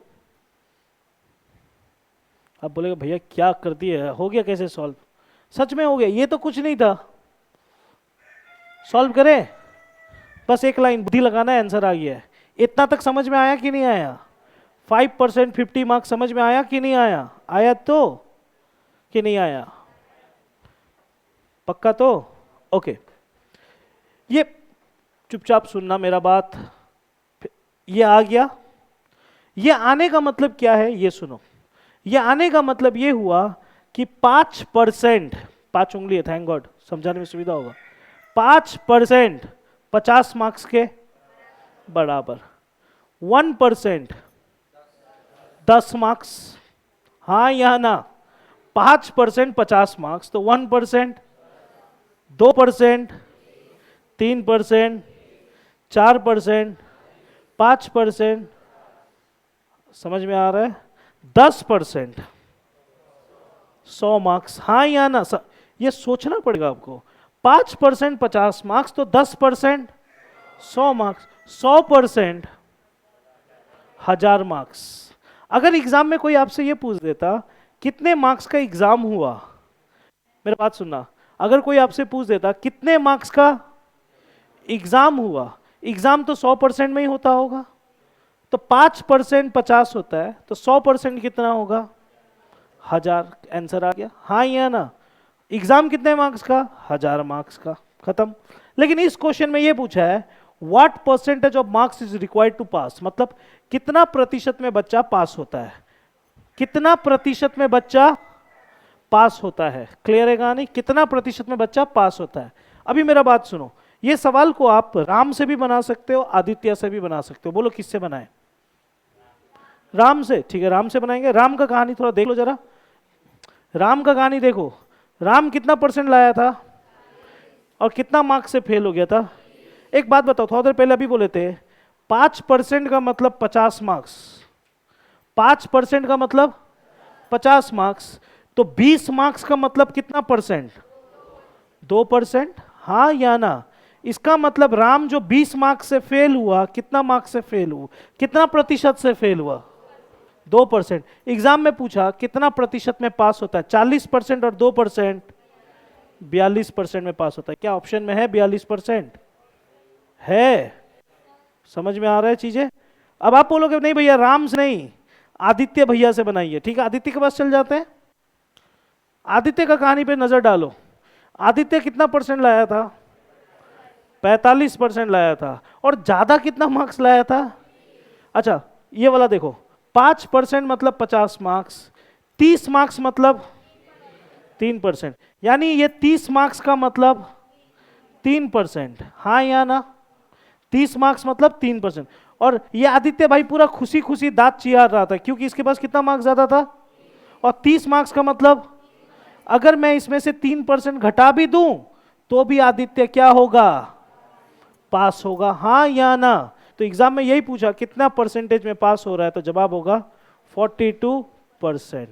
अब बोलेगा भैया क्या कर दिए, हो गया कैसे सॉल्व? सच में हो गया, ये तो कुछ नहीं था। सॉल्व करें, बस एक लाइन बुद्धि लगाना है, आंसर आ गया है। इतना तक समझ में आया कि नहीं आया? 5% 50 मार्क्स समझ में आया कि नहीं आया? आया तो कि नहीं आया? पक्का तो? ओके, ये चुपचाप सुनना मेरा बात। ये आ गया, ये आने का मतलब क्या है ये सुनो। ये आने का मतलब ये हुआ कि 5%, 5 उंगली है, थैंक गॉड, समझाने में सुविधा होगा। 5% 50 मार्क्स के बराबर, 1% 10 मार्क्स, हाँ या ना? 5% 50 मार्क्स, तो 1% 2%, 3%, 4%, 5%, समझ में आ रहा है? 10% 100 मार्क्स, हाँ या ना? ये सोचना पड़ेगा आपको। 5% 50 मार्क्स, तो 10% 100 मार्क्स, 100% 1000 मार्क्स। अगर एग्जाम में कोई आपसे ये पूछ देता कितने मार्क्स का एग्जाम हुआ, मेरा बात सुनना, अगर कोई आपसे पूछ देता कितने मार्क्स का एग्जाम हुआ, एग्जाम तो 100% में ही होता होगा, तो 5% 50 होता है, तो 100% कितना होगा 1000। आंसर आ गया, हाँ या ना? एग्जाम कितने मार्क्स का? 1000 मार्क्स का, खत्म। लेकिन इस क्वेश्चन में ये पूछा है what percentage of marks is required to pass, मतलब कितना प्रतिशत में बच्चा पास होता है, कितना प्रतिशत में बच्चा पास होता है। क्लियर है कहानी? कितना प्रतिशत में बच्चा पास होता है। अभी मेरा बात सुनो, ये सवाल को आप राम से भी बना सकते हो, आदित्य से भी बना सकते हो। बोलो किससे बनाए? राम से, ठीक है, राम से बनाएंगे। राम का कहानी थोड़ा देख लो जरा, राम का कहानी देखो। राम कितना परसेंट लाया था और कितना मार्क्स से फेल हो गया था? एक बात बताओ, थोड़ा देर पहले अभी बोले थे 5% का मतलब 50 मार्क्स, 5% का मतलब 50 मार्क्स, तो 20 मार्क्स का मतलब कितना परसेंट? 2%, हाँ या ना? इसका मतलब राम जो 20 मार्क्स से फेल हुआ, कितना मार्क्स से फेल हुआ, कितना प्रतिशत से फेल हुआ? 2%। एग्जाम में पूछा कितना प्रतिशत में पास होता है, 40% और 2%, 42% में पास होता है। क्या ऑप्शन में है 42%? है? समझ में आ रहा है चीजें? अब आप बोलोगे नहीं भैया राम से नहीं, आदित्य भैया से बनाइए। ठीक है, आदित्य के पास चल जाते हैं। आदित्य का कहानी पे नजर डालो। आदित्य कितना परसेंट लाया था? 45% लाया था। और ज्यादा कितना मार्क्स लाया था? अच्छा ये वाला देखो, 5% मतलब 50 मार्क्स, 30 मार्क्स मतलब 3%, यानी ये 30 मार्क्स का मतलब 3%, हाँ या ना? 30 मार्क्स मतलब 3%। और ये आदित्य भाई पूरा खुशी खुशी दांत चियार रहा था क्योंकि इसके पास कितना मार्क्स ज्यादा था, और 30 मार्क्स का मतलब अगर मैं इसमें से 3% घटा भी दूं तो भी आदित्य क्या होगा? पास होगा, हाँ या ना? तो एग्जाम में यही पूछा कितना परसेंटेज में पास हो रहा है, तो जवाब होगा 42%।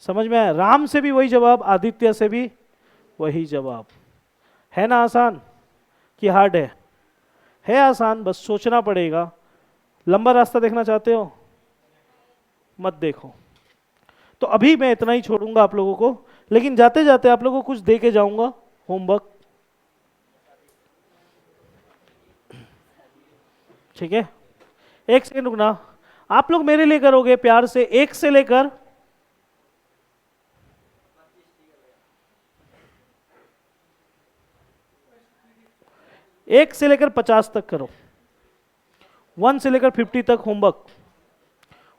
समझ में आया? राम से भी वही जवाब, आदित्य से भी वही जवाब। है ना आसान कि हार्ड है? है आसान, बस सोचना पड़ेगा। लंबा रास्ता देखना चाहते हो? मत देखो। तो अभी मैं इतना ही छोड़ूंगा आप लोगों को, लेकिन जाते जाते आप लोगों को कुछ दे के जाऊंगा, होमवर्क। ठीक है, एक सेकंड रुकना। आप लोग मेरे लिए करोगे प्यार से, 1 से लेकर 50 तक करो। 1 से लेकर 50 तक होमवर्क,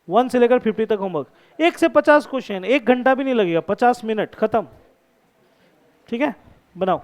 1 से लेकर 50 तक होमवर्क। 1 से 50 क्वेश्चन, 1 घंटा भी नहीं लगेगा, 50 मिनट खत्म। ठीक है, बनाओ।